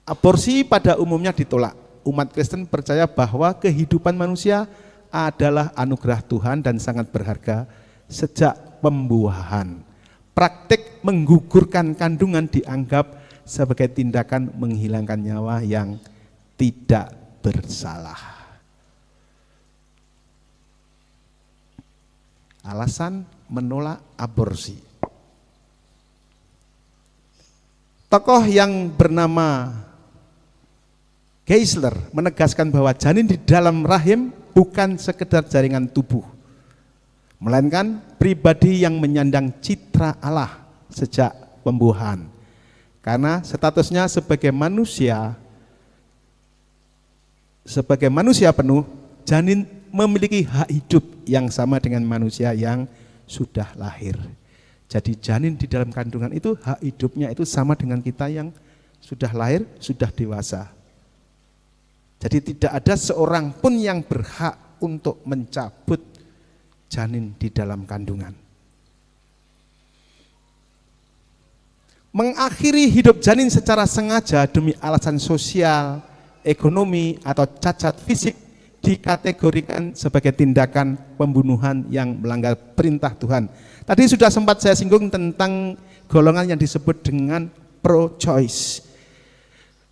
Aborsi pada umumnya ditolak. Umat Kristen percaya bahwa kehidupan manusia adalah anugerah Tuhan dan sangat berharga sejak pembuahan. Praktik menggugurkan kandungan dianggap sebagai tindakan menghilangkan nyawa yang tidak bersalah. Alasan menolak aborsi. Tokoh yang bernama Geisler menegaskan bahwa janin di dalam rahim bukan sekedar jaringan tubuh, melainkan pribadi yang menyandang citra Allah sejak pembuahan. Karena statusnya sebagai manusia penuh, janin memiliki hak hidup yang sama dengan manusia yang sudah lahir. Jadi janin di dalam kandungan itu hak hidupnya itu sama dengan kita yang sudah lahir, sudah dewasa. Jadi tidak ada seorang pun yang berhak untuk mencabut janin di dalam kandungan. Mengakhiri hidup janin secara sengaja demi alasan sosial, ekonomi, atau cacat fisik dikategorikan sebagai tindakan pembunuhan yang melanggar perintah Tuhan. Tadi sudah sempat saya singgung tentang golongan yang disebut dengan pro-choice.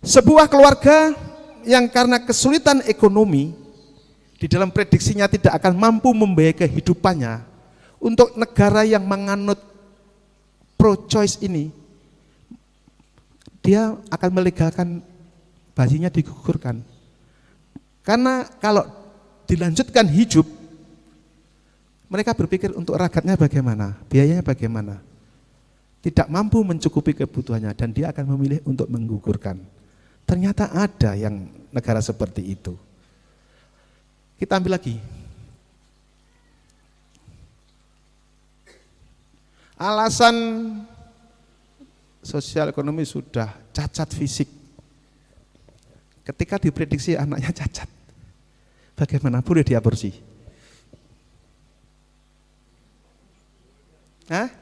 Sebuah keluarga yang karena kesulitan ekonomi di dalam prediksinya tidak akan mampu membiayai kehidupannya, untuk negara yang menganut pro-choice ini, dia akan melegalkan bayinya digugurkan. Karena kalau dilanjutkan hidup, mereka berpikir untuk ragatnya bagaimana, biayanya bagaimana. Tidak mampu mencukupi kebutuhannya dan dia akan memilih untuk menggugurkan. Ternyata ada yang negara seperti itu. Kita ambil lagi. Alasan sosial ekonomi sudah cacat fisik. Ketika diprediksi anaknya cacat, bagaimana boleh diaborsi? Hah?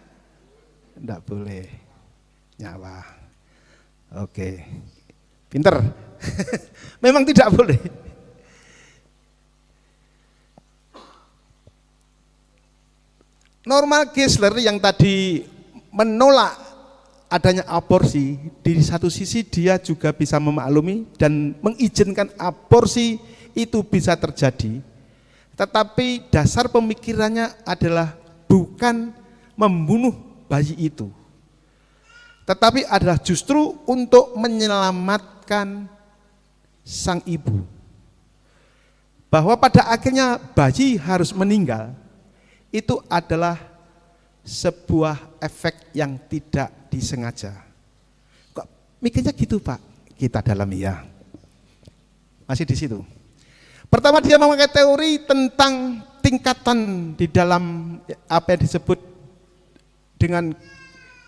Tidak boleh. Nyawa. Oke. Pinter. Memang tidak boleh. Norman Geisler yang tadi menolak adanya aborsi, di satu sisi dia juga bisa memaklumi dan mengizinkan aborsi itu bisa terjadi. Tetapi dasar pemikirannya adalah bukan membunuh bayi itu, tetapi adalah justru untuk menyelamatkan sang ibu. Bahwa pada akhirnya bayi harus meninggal, itu adalah sebuah efek yang tidak disengaja. Kok mikirnya gitu Pak? Kita dalami ya. Masih di situ. Pertama dia memakai teori tentang tingkatan di dalam apa yang disebut dengan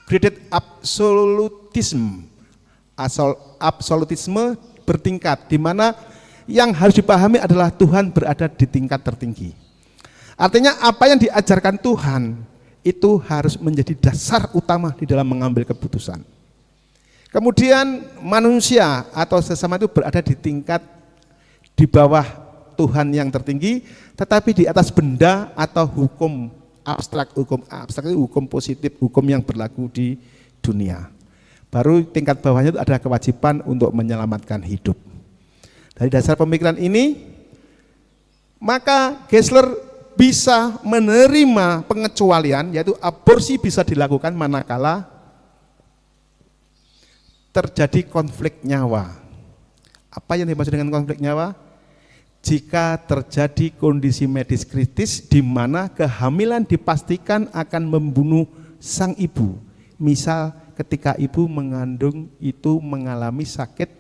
graded absolutism. Absolutisme bertingkat, di mana yang harus dipahami adalah Tuhan berada di tingkat tertinggi. Artinya apa yang diajarkan Tuhan itu harus menjadi dasar utama di dalam mengambil keputusan. Kemudian manusia atau sesama itu berada di tingkat di bawah Tuhan yang tertinggi, tetapi di atas benda atau hukum abstrak. Hukum abstrak itu hukum positif, hukum yang berlaku di dunia. Baru tingkat bawahnya itu ada kewajiban untuk menyelamatkan hidup. Dari dasar pemikiran ini, maka Geisler bisa menerima pengecualian, yaitu aborsi bisa dilakukan manakala terjadi konflik nyawa. Apa yang dimaksud dengan konflik nyawa? Jika terjadi kondisi medis kritis di mana kehamilan dipastikan akan membunuh sang ibu. Misal ketika ibu mengandung itu mengalami sakit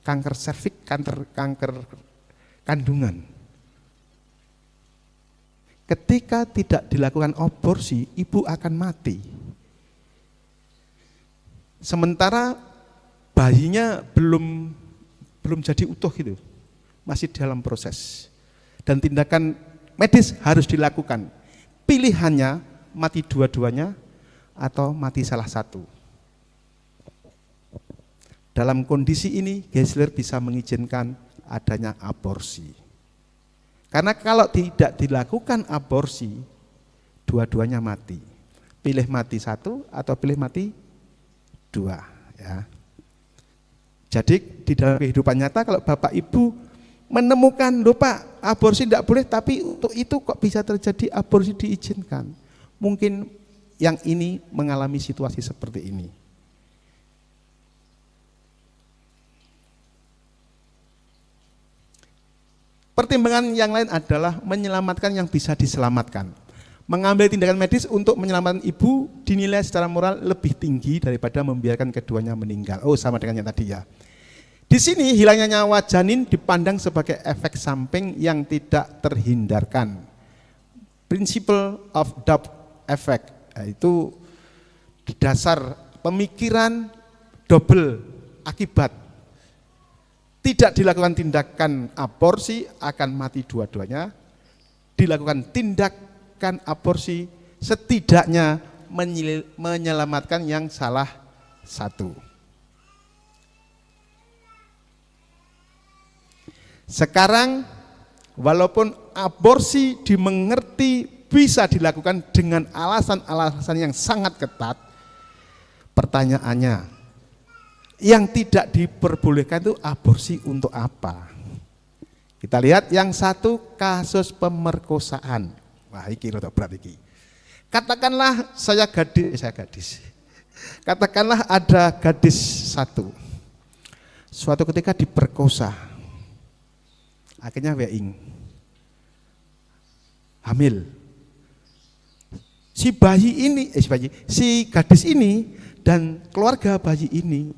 kanker serviks, kanker kandungan. Ketika tidak dilakukan aborsi, ibu akan mati. Sementara bayinya belum jadi utuh gitu, masih dalam proses. Dan tindakan medis harus dilakukan. Pilihannya mati dua-duanya atau mati salah satu. Dalam kondisi ini, Geisler bisa mengizinkan adanya aborsi. Karena kalau tidak dilakukan aborsi, dua-duanya mati. Pilih mati satu atau pilih mati dua. Ya. Jadi di dalam kehidupan nyata kalau Bapak Ibu menemukan, loh Pak, aborsi tidak boleh, tapi untuk itu kok bisa terjadi aborsi diizinkan. Mungkin yang ini mengalami situasi seperti ini. Pertimbangan yang lain adalah menyelamatkan yang bisa diselamatkan. Mengambil tindakan medis untuk menyelamatkan ibu dinilai secara moral lebih tinggi daripada membiarkan keduanya meninggal. Oh, sama dengan yang tadi ya. Di sini hilangnya nyawa janin dipandang sebagai efek samping yang tidak terhindarkan. Principle of doubt effect, yaitu di dasar pemikiran double akibat. Tidak dilakukan tindakan aborsi akan mati dua-duanya. Dilakukan tindakan aborsi setidaknya menyelamatkan yang salah satu. Sekarang walaupun aborsi dimengerti bisa dilakukan dengan alasan-alasan yang sangat ketat, pertanyaannya, yang tidak diperbolehkan itu aborsi untuk apa? Kita lihat yang satu, kasus pemerkosaan. Wah, iki rada berat iki. Katakanlah saya gadis. Katakanlah ada gadis satu. Suatu ketika diperkosa. Akhirnya weing. Hamil. Si gadis ini dan keluarga bayi ini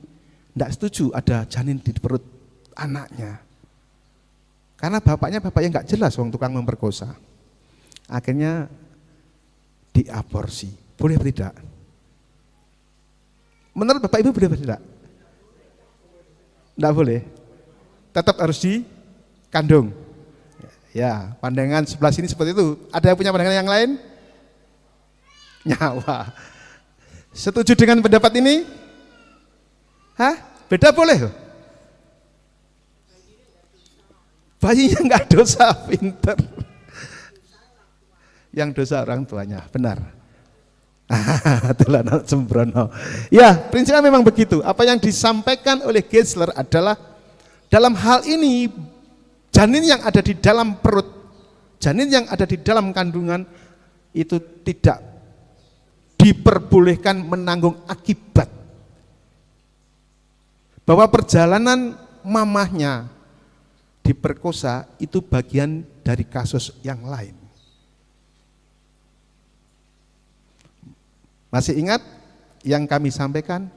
tidak setuju ada janin di perut anaknya. Karena bapaknya nggak jelas, wong tukang memperkosa. Akhirnya diaborsi. Boleh atau tidak? Menurut Bapak Ibu boleh atau tidak? Tidak boleh. Tetap harus dikandung. Ya, pandangan sebelah sini seperti itu. Ada yang punya pandangan yang lain? Nyawa. Setuju dengan pendapat ini? Hah? Beda boleh? Bayinya enggak dosa, pinter. Yang dosa orang tuanya, benar. Itulah anak sembrono. Ya, prinsipnya memang begitu. Apa yang disampaikan oleh Geisler adalah dalam hal ini janin yang ada di dalam perut, janin yang ada di dalam kandungan itu tidak diperbolehkan menanggung akibat. Bahwa perjalanan mamahnya diperkosa itu bagian dari kasus yang lain. Masih ingat yang kami sampaikan?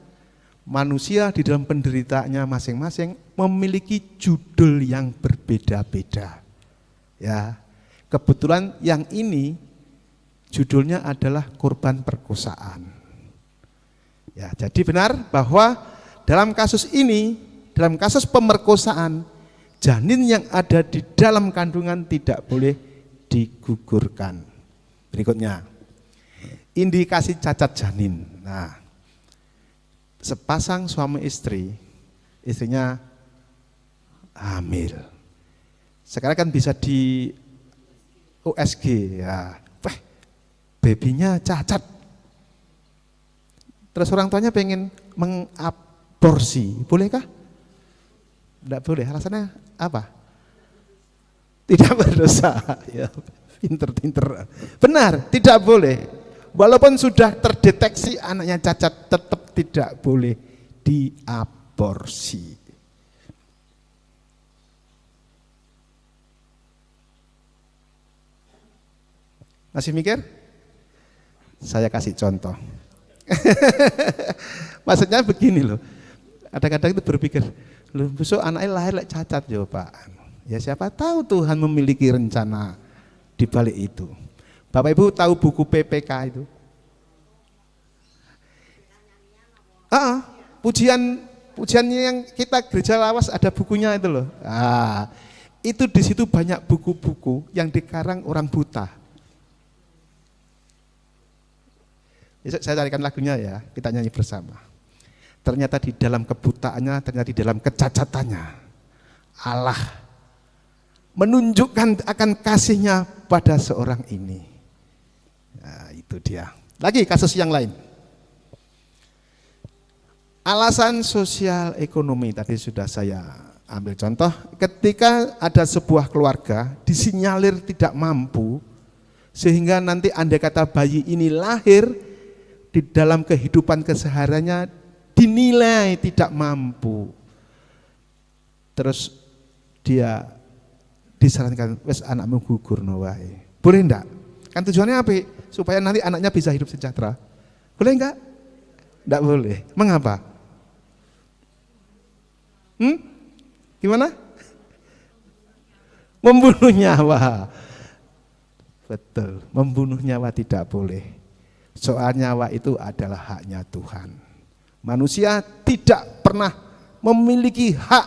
Manusia di dalam penderitaannya masing-masing memiliki judul yang berbeda-beda. Ya, kebetulan yang ini judulnya adalah korban perkosaan. Ya, jadi benar bahwa dalam kasus ini, dalam kasus pemerkosaan, janin yang ada di dalam kandungan tidak boleh digugurkan. Berikutnya, indikasi cacat janin. Nah, sepasang suami istri, istrinya hamil. Sekarang kan bisa di USG ya, babynya cacat. Terus orang tuanya pengen mengaborsi, bolehkah? Tidak boleh. Alasannya apa? Tidak berdosa. Ya, Pinter-pinter. Benar, tidak boleh. Walaupun sudah terdeteksi anaknya cacat, tetap tidak boleh diaborsi. Masih mikir? Saya kasih contoh. Maksudnya begini loh. Kadang-kadang itu berpikir, loh besok anaknya lahir cacat ya Pak. Ya siapa tahu Tuhan memiliki rencana di balik itu. Bapak Ibu tahu buku PPK itu? Pujiannya yang kita gereja lawas ada bukunya itu loh. Itu di situ banyak buku-buku yang dikarang orang buta. Besok saya carikan lagunya ya, kita nyanyi bersama. Ternyata di dalam kebutaannya, ternyata di dalam kecacatannya, Allah menunjukkan akan kasihnya pada seorang ini. Nah, itu dia. Lagi kasus yang lain. Alasan sosial ekonomi tadi sudah saya ambil contoh. Ketika ada sebuah keluarga disinyalir tidak mampu, sehingga nanti andai kata bayi ini lahir di dalam kehidupan kesehariannya dinilai tidak mampu. Terus dia disarankan, wes anakmu gugur no wae. Boleh enggak? Kan tujuannya apa? Supaya nanti anaknya bisa hidup sejahtera. Boleh enggak? Enggak boleh. Mengapa? Gimana? Membunuh nyawa. Betul, membunuh nyawa tidak boleh. Soal nyawa itu adalah haknya Tuhan. Manusia tidak pernah memiliki hak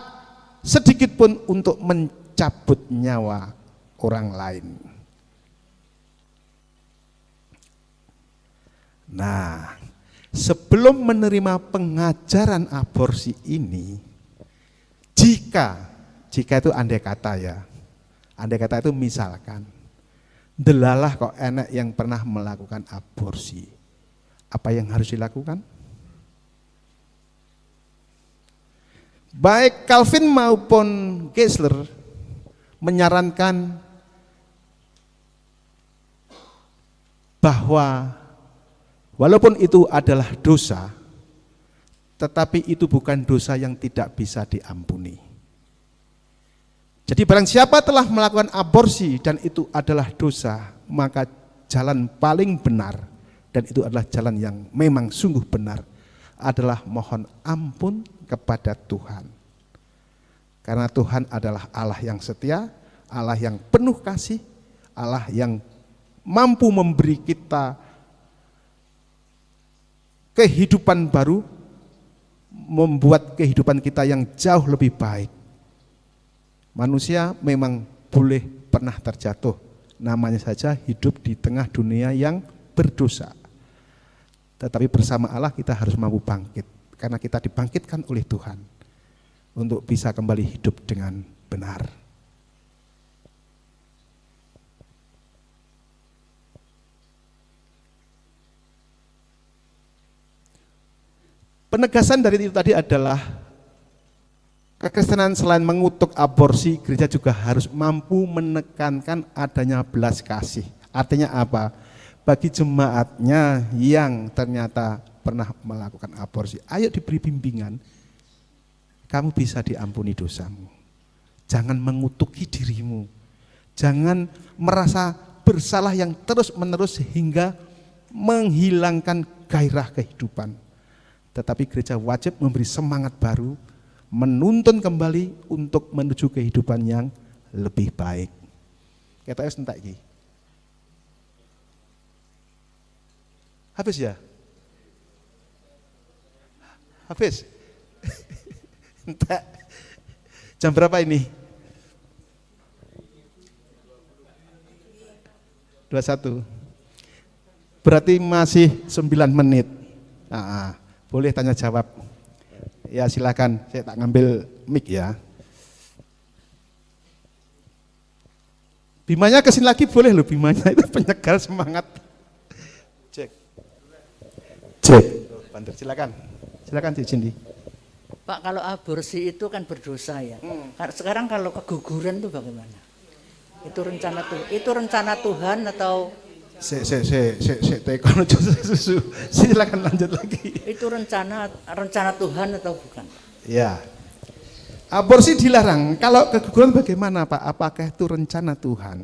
sedikit pun untuk mencabut nyawa orang lain. Nah, sebelum menerima pengajaran aborsi ini, jika itu andai kata ya, andai kata itu misalkan, delalah kok enak yang pernah melakukan aborsi, apa yang harus dilakukan? Baik Calvin maupun Geisler menyarankan bahwa walaupun itu adalah dosa, tetapi itu bukan dosa yang tidak bisa diampuni. Jadi barang siapa telah melakukan aborsi dan itu adalah dosa, maka jalan paling benar, dan itu adalah jalan yang memang sungguh benar, adalah mohon ampun kepada Tuhan. Karena Tuhan adalah Allah yang setia, Allah yang penuh kasih, Allah yang mampu memberi kita kehidupan baru, membuat kehidupan kita yang jauh lebih baik. Manusia memang boleh pernah terjatuh, namanya saja hidup di tengah dunia yang berdosa. Tetapi bersama Allah kita harus mampu bangkit, karena kita dibangkitkan oleh Tuhan untuk bisa kembali hidup dengan benar. Penegasan dari itu tadi adalah kekristenan selain mengutuk aborsi, gereja juga harus mampu menekankan adanya belas kasih. Artinya apa? Bagi jemaatnya yang ternyata pernah melakukan aborsi, ayo diberi bimbingan, kamu bisa diampuni dosamu. Jangan mengutuki dirimu, jangan merasa bersalah yang terus-menerus sehingga menghilangkan gairah kehidupan. Tetapi gereja wajib memberi semangat baru, menuntun kembali untuk menuju kehidupan yang lebih baik. Kita entek iki. Habis ya? Habis? Entek. Jam berapa ini? 21. Berarti masih 9 menit. Boleh tanya jawab. Ya silakan, saya tak ngambil mic ya. Bimanya kesini lagi boleh loh, Bimanya itu penyegar semangat. Cek. Banter, silakan Cik Cindy. Pak, kalau aborsi itu kan berdosa ya. Sekarang kalau keguguran itu bagaimana? Itu rencana Tuhan atau Tekono susu. Silakan lanjut lagi. itu rencana Tuhan atau bukan? Ya. Aborsi dilarang. Kalau keguguran bagaimana, Pak? Apakah itu rencana Tuhan?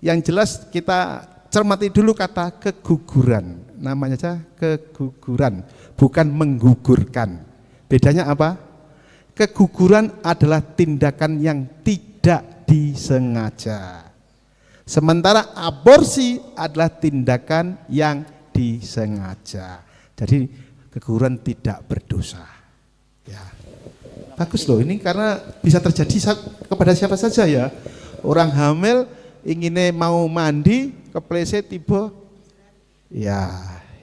Yang jelas kita cermati dulu kata keguguran. Namanya saja keguguran, bukan menggugurkan. Bedanya apa? Keguguran adalah tindakan yang tidak disengaja. Sementara aborsi adalah tindakan yang disengaja. Jadi keguguran tidak berdosa. Ya. Bagus loh ini karena bisa terjadi kepada siapa saja ya. Orang hamil inginnya mau mandi, kepleset tiba. Ya,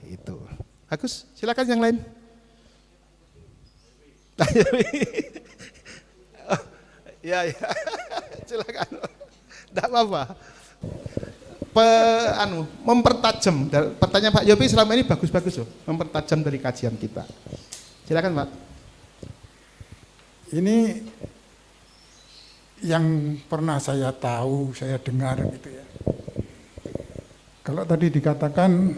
itu. Bagus, silakan yang lain. Ya. Silakan. Enggak apa-apa. Mempertajam. Pertanyaan Pak Yopi selama ini bagus-bagus loh, mempertajam dari kajian kita. Silakan Pak. Ini yang pernah saya tahu, saya dengar gitu ya. Kalau tadi dikatakan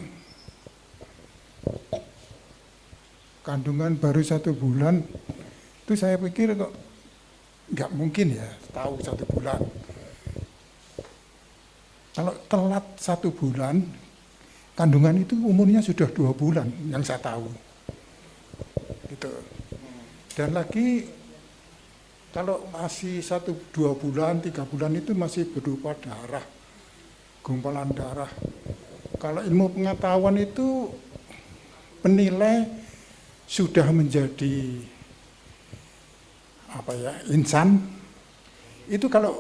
kandungan baru 1 bulan, itu saya pikir kok nggak mungkin ya tahu 1 bulan. Kalau telat 1 bulan, kandungan itu umurnya sudah 2 bulan yang saya tahu. Gitu. Dan lagi kalau masih 1-2 bulan, 3 bulan itu masih berupa darah, gumpalan darah. Kalau ilmu pengetahuan itu penilai sudah menjadi insan, itu kalau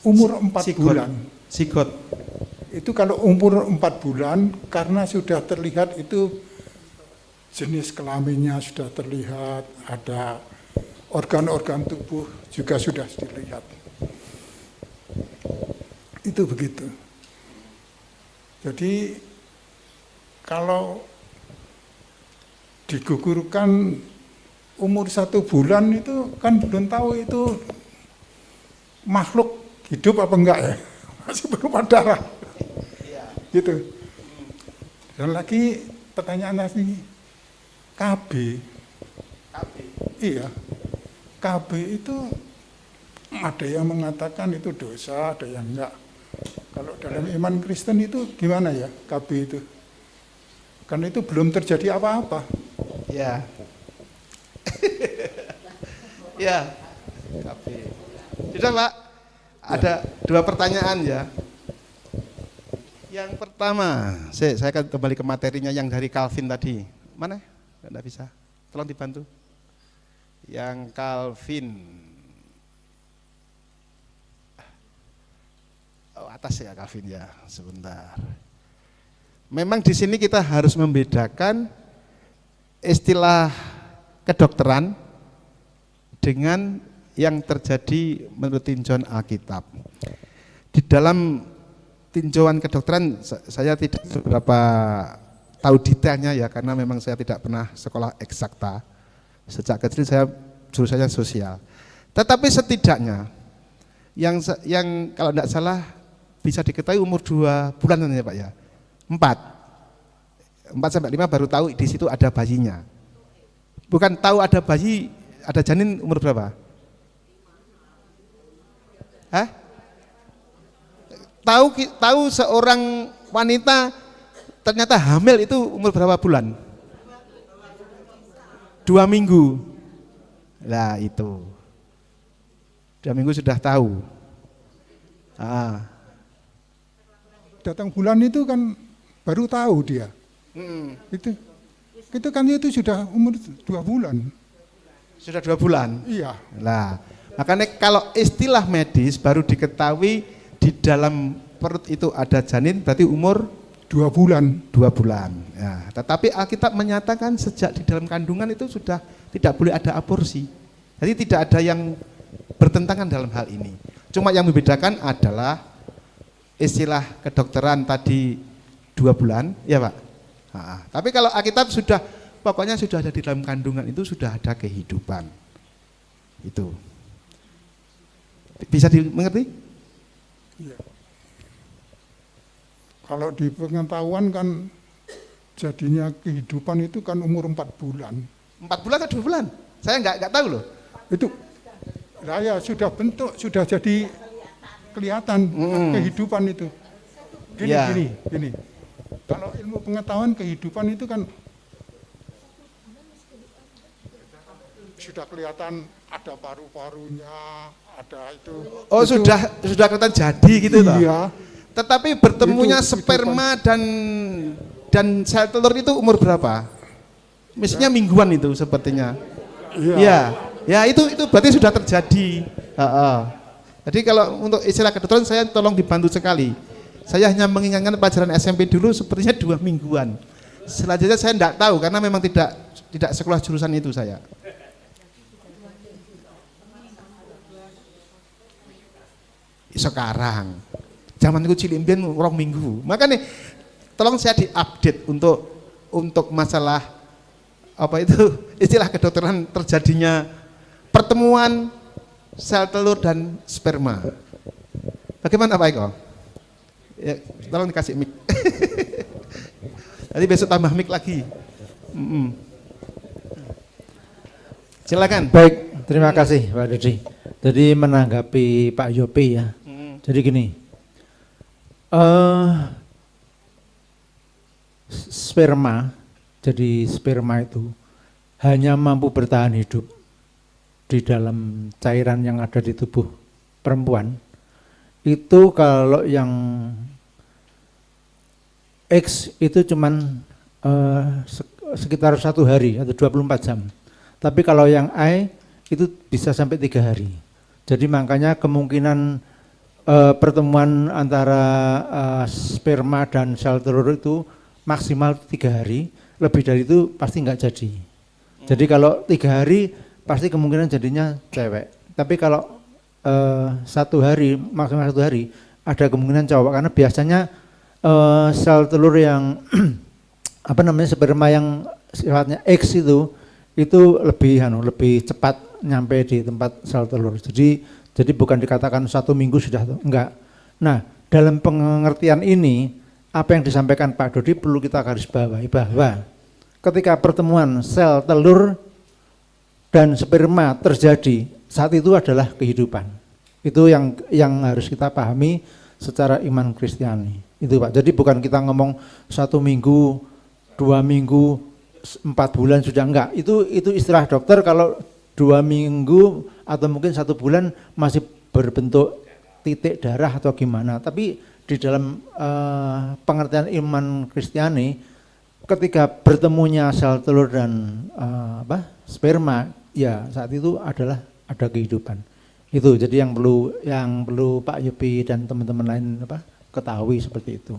umur 4 bulan. Sigot. Itu kalau umur 4 bulan, karena sudah terlihat itu jenis kelaminnya sudah terlihat, ada organ-organ tubuh juga sudah dilihat. Itu begitu. Jadi kalau digugurkan umur 1 bulan itu kan belum tahu itu makhluk hidup apa enggak ya. Masih berupa darah. Gitu. Dan lagi pertanyaan lagi, KB. Iya. KB itu ada yang mengatakan itu dosa, ada yang enggak. Kalau dalam iman Kristen itu gimana ya KB itu? Karena itu belum terjadi apa-apa. Ya. Ya. KB. Sudah Pak, ada 2 pertanyaan ya. Yang pertama, saya akan kembali ke materinya yang dari Calvin tadi. Mana? Tidak bisa. Tolong dibantu. Yang Calvin. Oh, atas ya Calvin ya, sebentar. Memang di sini kita harus membedakan istilah kedokteran dengan yang terjadi menurut tinjauan Alkitab. Di dalam tinjauan kedokteran saya tidak seberapa tahu detailnya ya, karena memang saya tidak pernah sekolah eksakta. Sejak kecil saya jurusannya sosial. Tetapi setidaknya yang kalau tidak salah bisa diketahui umur 2 bulan ya Pak ya. 4 sampai 5 baru tahu di situ ada bayinya. Bukan tahu ada bayi, ada janin umur berapa? Hah? Tahu seorang wanita ternyata hamil itu umur berapa bulan? 2 minggu. Lah itu. 2 minggu sudah tahu. Datang bulan itu kan baru tahu dia. Itu kan itu sudah umur 2 bulan. Sudah 2 bulan? Iya. Lah, makanya kalau istilah medis baru diketahui di dalam perut itu ada janin, berarti umur 2 bulan. 2 bulan. Ya, tetapi Alkitab menyatakan sejak di dalam kandungan itu sudah tidak boleh ada aborsi. Jadi tidak ada yang bertentangan dalam hal ini. Cuma yang membedakan adalah istilah kedokteran tadi 2 bulan, ya Pak. Tapi kalau Alkitab sudah, pokoknya sudah ada di dalam kandungan itu sudah ada kehidupan. Itu. Bisa dimengerti? Iya. Kalau di pengetahuan kan jadinya kehidupan itu kan umur 4 bulan. 4 bulan atau 2 bulan? Saya nggak tahu loh. Itu ya sudah bentuk, sudah jadi kelihatan kehidupan itu. Gini. Kalau ilmu pengetahuan kehidupan itu kan sudah kelihatan ada paru-parunya, ada itu. Oh, itu, sudah kelihatan jadi gitu toh. Iya. Tetapi bertemunya sperma dan sel telur itu umur berapa? Mestinya mingguan itu sepertinya. Iya. Ya itu berarti sudah terjadi. Jadi kalau untuk istilah kedokteran saya tolong dibantu sekali. Saya hanya mengingatkan pelajaran SMP dulu sepertinya 2 mingguan. Selanjutnya saya tidak tahu karena memang tidak sekolah jurusan itu saya. Sekarang zaman itu cilik-cilik 2 minggu. Makanya tolong saya diupdate untuk masalah apa itu istilah kedokteran terjadinya pertemuan sel telur dan sperma. Bagaimana Pak Eko? Ya, tolong dikasih mic. Nanti besok tambah mic lagi. Silakan. Baik, terima kasih Pak Dodi. Jadi menanggapi Pak Yopi ya. Jadi gini, sperma itu hanya mampu bertahan hidup di dalam cairan yang ada di tubuh perempuan. Itu kalau yang X itu cuman sekitar 1 hari atau 24 jam. Tapi kalau yang Y itu bisa sampai 3 hari. Jadi makanya kemungkinan pertemuan antara sperma dan sel telur itu maksimal 3 hari, lebih dari itu pasti nggak jadi. Jadi kalau 3 hari pasti kemungkinan jadinya cewek. Tapi kalau 1 hari, maksimal 1 hari, ada kemungkinan cowok karena biasanya sel telur yang sperma yang sifatnya X itu lebih cepat nyampe di tempat sel telur. Jadi bukan dikatakan 1 minggu sudah, enggak. Nah, dalam pengertian ini, apa yang disampaikan Pak Dodi perlu kita garis bawahi bahwa ketika pertemuan sel telur dan sperma terjadi, saat itu adalah kehidupan. Itu yang harus kita pahami secara iman Kristiani. Itu Pak. Jadi bukan kita ngomong 1 minggu, 2 minggu, 4 bulan sudah enggak. Itu istilah dokter kalau 2 minggu atau mungkin 1 bulan masih berbentuk titik darah atau gimana. Tapi di dalam pengertian iman Kristiani, ketika bertemunya sel telur dan sperma, ya saat itu adalah ada kehidupan. Itu jadi yang perlu Pak Yopi dan teman-teman lain ketahui seperti itu.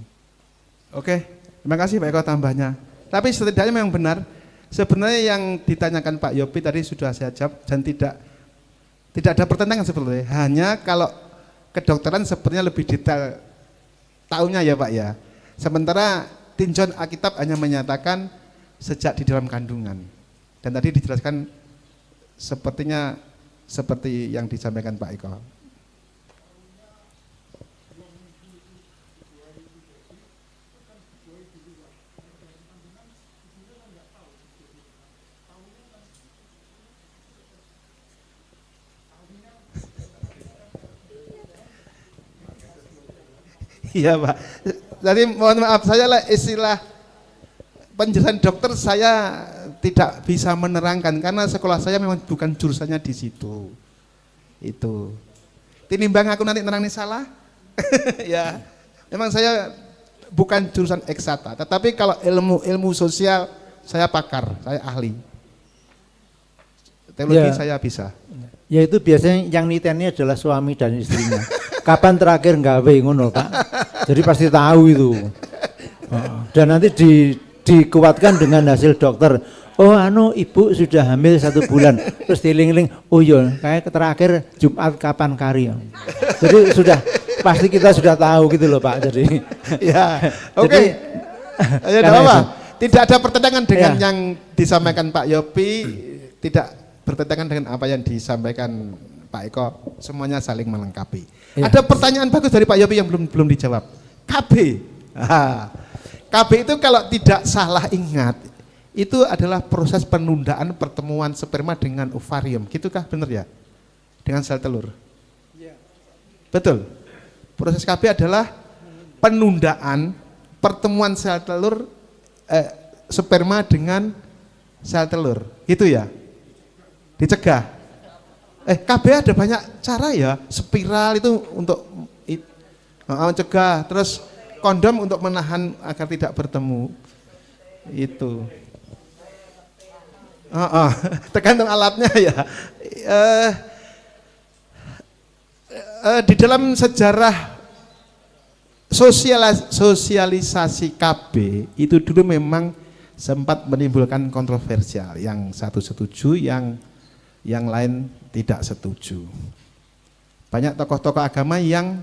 Oke, terima kasih Pak Eko tambahnya. Tapi setidaknya memang benar. Sebenarnya yang ditanyakan Pak Yopi tadi sudah saya jawab dan tidak ada pertentangan sebetulnya. Hanya kalau kedokteran sebenarnya lebih detail tahunya ya Pak ya. Sementara tinjauan Alkitab hanya menyatakan sejak di dalam kandungan. Dan tadi dijelaskan sepertinya seperti yang disampaikan Pak Eko. Iya Pak, jadi mohon maaf saya lah istilah penjelasan dokter saya tidak bisa menerangkan karena sekolah saya memang bukan jurusannya di situ. Itu. Tinimbang aku nanti nerangin salah, ya memang saya bukan jurusan eksakta, tetapi kalau ilmu sosial saya pakar, saya ahli. Teologi ya, saya bisa. Ya itu biasanya yang niteni adalah suami dan istrinya. Kapan terakhir nggawe ngono Pak? Jadi pasti tahu itu. Dan nanti dikuatkan dengan hasil dokter. Oh ibu sudah hamil 1 bulan. Terus diling-ling, oh iya kayak terakhir Jumat kapan kari. Jadi pasti kita sudah tahu gitu loh Pak. Jadi ya oke. Ya apa? Tidak ada pertentangan dengan yang disampaikan Pak Yopi, tidak bertentangan dengan apa yang disampaikan Pak Eko, semuanya saling melengkapi. Ya. Ada pertanyaan bagus dari Pak Yopi yang belum dijawab. KB KB itu kalau tidak salah ingat, itu adalah proses penundaan pertemuan sperma dengan ovarium, gitukah, benar ya? Dengan sel telur. Betul. Proses KB adalah penundaan pertemuan sel telur sperma dengan sel telur, gitu ya? Dicegah. KB ada banyak cara ya, spiral itu untuk mencegah, terus kondom untuk menahan agar tidak bertemu. Itu. Tergantung alatnya ya. Di dalam sejarah sosialisasi KB itu dulu memang sempat menimbulkan kontroversial. Yang satu setuju, yang lain tidak setuju. Banyak tokoh-tokoh agama yang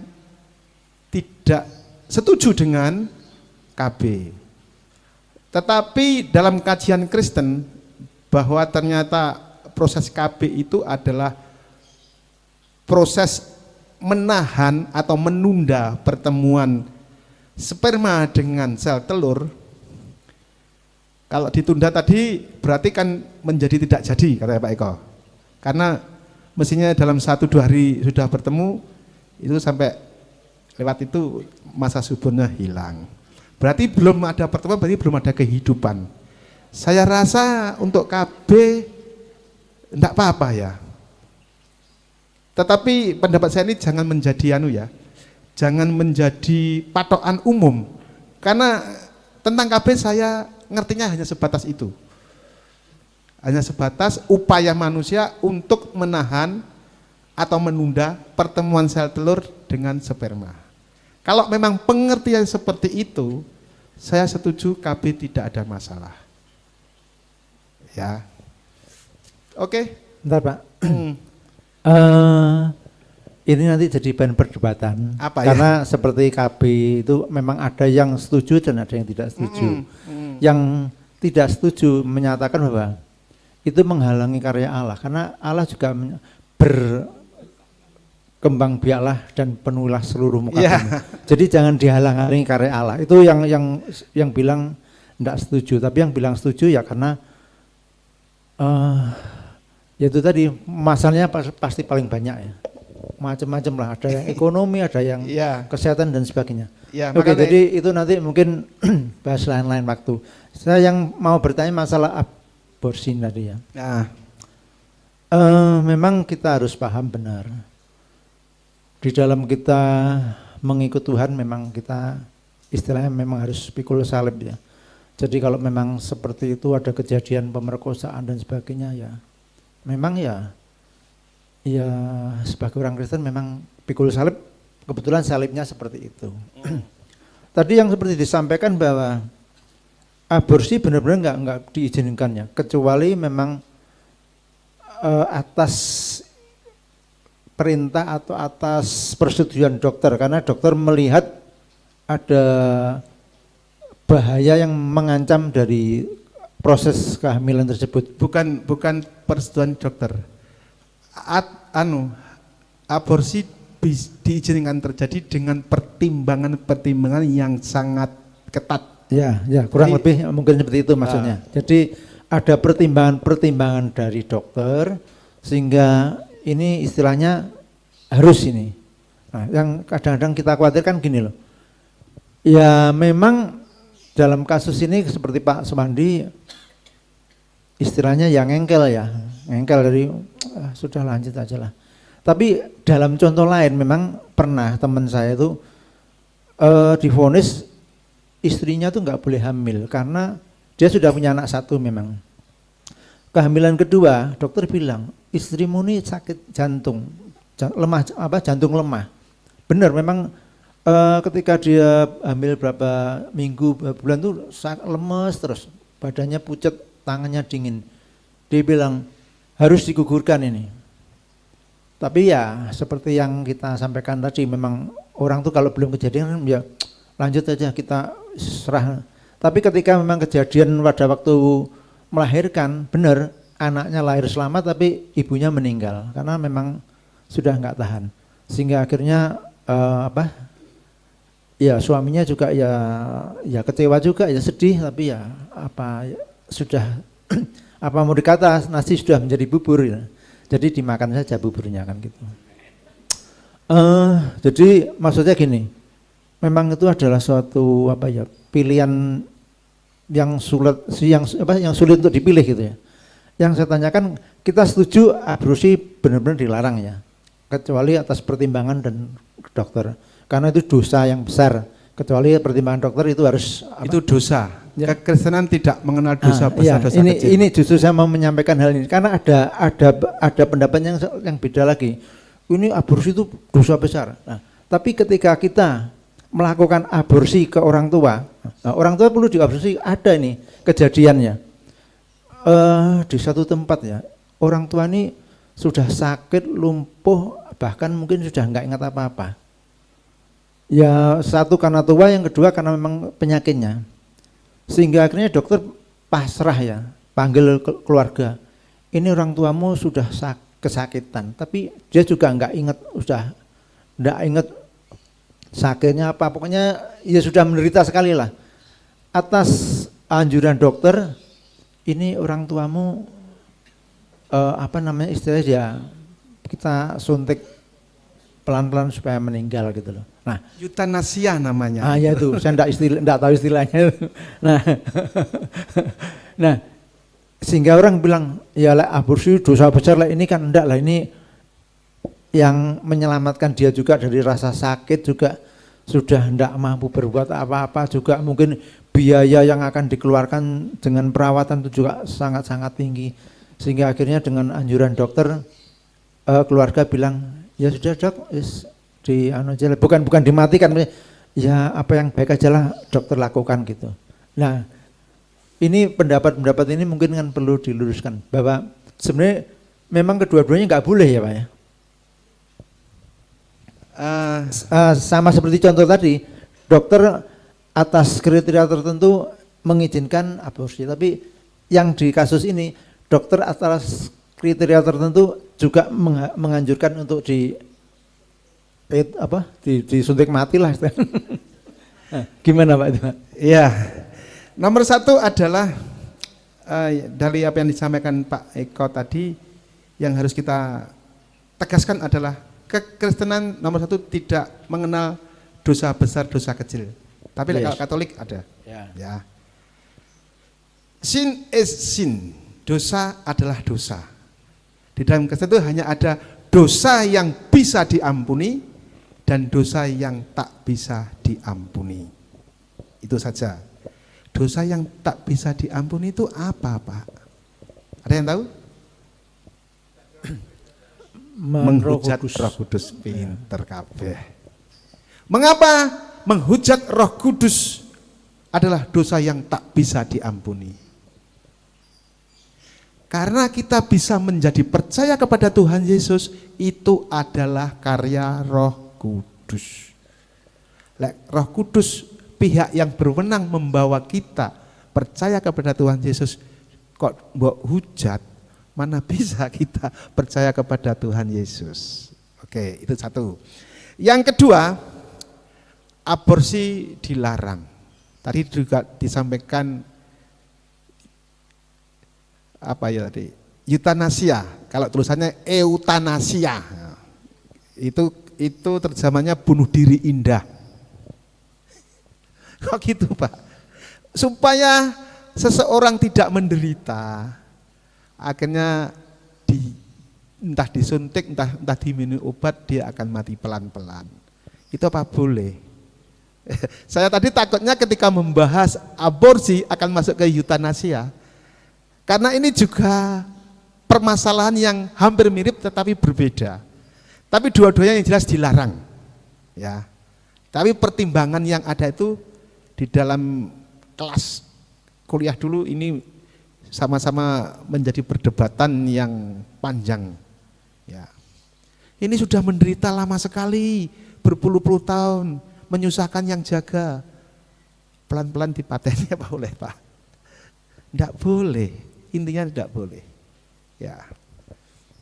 tidak setuju dengan KB. Tetapi dalam kajian Kristen bahwa ternyata proses KB itu adalah proses menahan atau menunda pertemuan sperma dengan sel telur. Kalau ditunda tadi berarti kan menjadi tidak jadi, kata Pak Eko. Karena mestinya dalam 1-2 hari sudah bertemu, itu sampai lewat itu masa suburnya hilang. Berarti belum ada pertemuan, berarti belum ada kehidupan. Saya rasa untuk KB enggak apa-apa ya. Tetapi pendapat saya ini jangan menjadi jangan menjadi patokan umum. Karena tentang KB saya ngertinya hanya sebatas itu. Hanya sebatas upaya manusia untuk menahan atau menunda pertemuan sel telur dengan sperma. Kalau memang pengertian seperti itu, saya setuju KB tidak ada masalah. Ya. Oke. Bentar Pak. Ini nanti jadi bahan perdebatan. Karena seperti KB itu memang ada yang setuju dan ada yang tidak setuju. Yang tidak setuju menyatakan bahwa itu menghalangi karya Allah, karena Allah juga berkembang biaklah dan penuhilah seluruh muka bumi. Jadi jangan dihalangi karya Allah. Itu yang bilang tidak setuju, tapi yang bilang setuju ya karena ya itu tadi masalahnya pasti paling banyak ya. Macam-macam lah, ada yang ekonomi, ada yang kesehatan dan sebagainya. Oke, jadi itu nanti mungkin bahas lain-lain waktu. Saya yang mau bertanya masalah aborsi tadi ya. Memang kita harus paham benar. Di dalam kita mengikut Tuhan memang kita istilahnya memang harus pikul salib ya. Jadi kalau memang seperti itu ada kejadian pemerkosaan dan sebagainya ya. Memang ya sebagai orang Kristen memang pikul salib, kebetulan salibnya seperti itu. Tadi yang seperti disampaikan bahwa aborsi benar-benar enggak diizinkan ya, kecuali memang atas perintah atau atas persetujuan dokter, karena dokter melihat ada bahaya yang mengancam dari proses kehamilan tersebut. Bukan persetujuan dokter. Aborsi diizinkan terjadi dengan pertimbangan yang sangat ketat. Ya, kurang lebih mungkin seperti itu maksudnya. Jadi ada pertimbangan dari dokter sehingga ini istilahnya harus ini. Nah, yang kadang-kadang kita khawatirkan gini loh. Ya memang dalam kasus ini seperti Pak Sumandi istilahnya yang engkel dari sudah lanjut aja lah. Tapi dalam contoh lain memang pernah teman saya itu divonis istrinya tuh nggak boleh hamil karena dia sudah punya anak 1 memang. Kehamilan kedua dokter bilang istrimu ini sakit jantung lemah. Benar memang ketika dia hamil berapa minggu bulan tuh lemes terus, badannya pucat, tangannya dingin. Dia bilang harus digugurkan ini. Tapi ya seperti yang kita sampaikan tadi, memang orang tuh kalau belum kejadian ya lanjut aja kita serah. Tapi ketika memang kejadian pada waktu melahirkan, benar anaknya lahir selamat tapi ibunya meninggal karena memang sudah nggak tahan. Sehingga akhirnya ya suaminya juga ya kecewa juga, ya sedih, tapi ya apa ya, sudah apa mau dikata, nasi sudah menjadi bubur ya. Jadi dimakan saja buburnya kan gitu. Jadi maksudnya gini, memang itu adalah suatu apa ya, pilihan yang sulit untuk dipilih gitu ya. Yang saya tanyakan, kita setuju aborsi benar-benar dilarang ya, kecuali atas pertimbangan dan dokter, karena itu dosa yang besar. Kecuali pertimbangan dokter itu harus apa? Itu dosa. Ya. Kekristenan tidak mengenal dosa besar, iya, dosa kecil. Ini justru saya mau menyampaikan hal ini karena ada pendapat yang beda lagi. Ini aborsi itu dosa besar. Nah, tapi ketika kita melakukan aborsi ke orang tua, nah, orang tua perlu diaborsi. Ada ini kejadiannya di satu tempat ya, orang tua ini sudah sakit, lumpuh, bahkan mungkin sudah nggak ingat apa-apa. Ya satu karena tua, yang kedua karena memang penyakitnya, sehingga akhirnya dokter pasrah ya, panggil keluarga. Ini orang tuamu sudah kesakitan, tapi dia juga nggak ingat, sudah nggak ingat sakitnya apa, pokoknya ya sudah menderita sekali lah. Atas anjuran dokter, ini orang tuamu apa namanya istilahnya ya, kita suntik pelan-pelan supaya meninggal gitu loh. Nah, Eutanasia namanya. Ya tuh, saya enggak tahu istilahnya. Nah, sehingga orang bilang ya aborsi dosa besar lah, ini kan enggak lah, ini yang menyelamatkan dia juga dari rasa sakit, juga sudah enggak mampu berbuat apa-apa, juga mungkin biaya yang akan dikeluarkan dengan perawatan itu juga sangat-sangat tinggi, sehingga akhirnya dengan anjuran dokter keluarga bilang ya sudah dok, bukan dimatikan, ya apa yang baik aja lah dokter lakukan gitu. Nah, ini pendapat ini mungkin kan perlu diluruskan bahwa sebenarnya memang kedua-duanya nggak boleh ya Pak ya. Sama seperti contoh tadi, dokter atas kriteria tertentu mengizinkan aborsi, tapi yang di kasus ini dokter atas kriteria tertentu juga menganjurkan untuk disuntik mati lah. Gimana Pak itu? Iya. Nomor satu adalah dari apa yang disampaikan Pak Eko tadi, yang harus kita tegaskan adalah kekristenan nomor satu tidak mengenal dosa besar, dosa kecil. Tapi kalau Katolik ada. Ya. Sin is sin. Dosa adalah dosa. Di dalam Kristen itu hanya ada dosa yang bisa diampuni dan dosa yang tak bisa diampuni. Itu saja. Dosa yang tak bisa diampuni itu apa, Pak? Ada yang tahu? Menghujat Roh Kudus, pinter kabeh. Mengapa menghujat Roh Kudus adalah dosa yang tak bisa diampuni? Karena kita bisa menjadi percaya kepada Tuhan Yesus, itu adalah karya Roh Kudus. Roh Kudus, pihak yang berwenang membawa kita percaya kepada Tuhan Yesus, kok mbok hujat, mana bisa kita percaya kepada Tuhan Yesus. Oke, itu satu. Yang kedua, aborsi dilarang. Tadi juga disampaikan apa ya tadi? Eutanasia. Kalau tulisannya eutanasia. Itu terjemahannya bunuh diri indah. Kok gitu, Pak? Supaya seseorang tidak menderita, akhirnya entah disuntik, entah diminum obat, dia akan mati pelan-pelan. Itu apa boleh? Saya tadi takutnya ketika membahas aborsi akan masuk ke eutanasia. Karena ini juga permasalahan yang hampir mirip tetapi berbeda. Tapi dua-duanya yang jelas dilarang. Ya. Tapi pertimbangan yang ada itu di dalam kelas kuliah dulu ini sama-sama menjadi perdebatan yang panjang. Ya. Ini sudah menderita lama sekali, berpuluh-puluh tahun, menyusahkan yang jaga. Pelan-pelan dipateni apa boleh, Pak? Tidak boleh, intinya tidak boleh. Ya.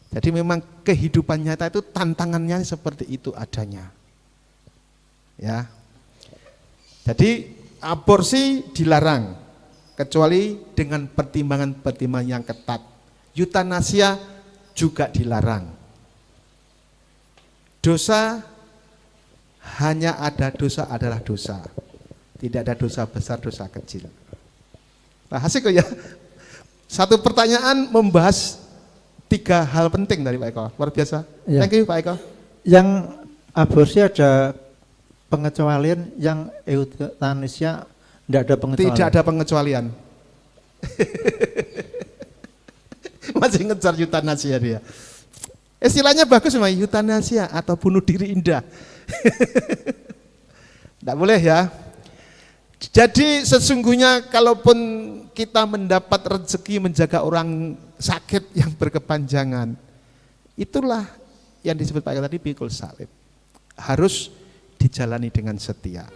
Jadi memang kehidupan nyata itu tantangannya seperti itu adanya. Ya. Jadi aborsi dilarang kecuali dengan pertimbangan-pertimbangan yang ketat. Eutanasia juga dilarang. Dosa hanya ada dosa adalah dosa. Tidak ada dosa besar, dosa kecil. Nah, asik ya. Satu pertanyaan membahas 3 hal penting dari Pak Eko. Luar biasa. Ya. Thank you Pak Eko. Yang aborsi ada pengecualian, yang eutanasia tidak ada pengecualian. Tidak ada pengecualian. Masih ngejar eutanasia dia. Istilahnya bagus memang, eutanasia atau bunuh diri indah. Tidak boleh ya. Jadi sesungguhnya kalaupun kita mendapat rezeki menjaga orang sakit yang berkepanjangan, itulah yang disebut Pak tadi pikul salib. Harus dijalani dengan setia.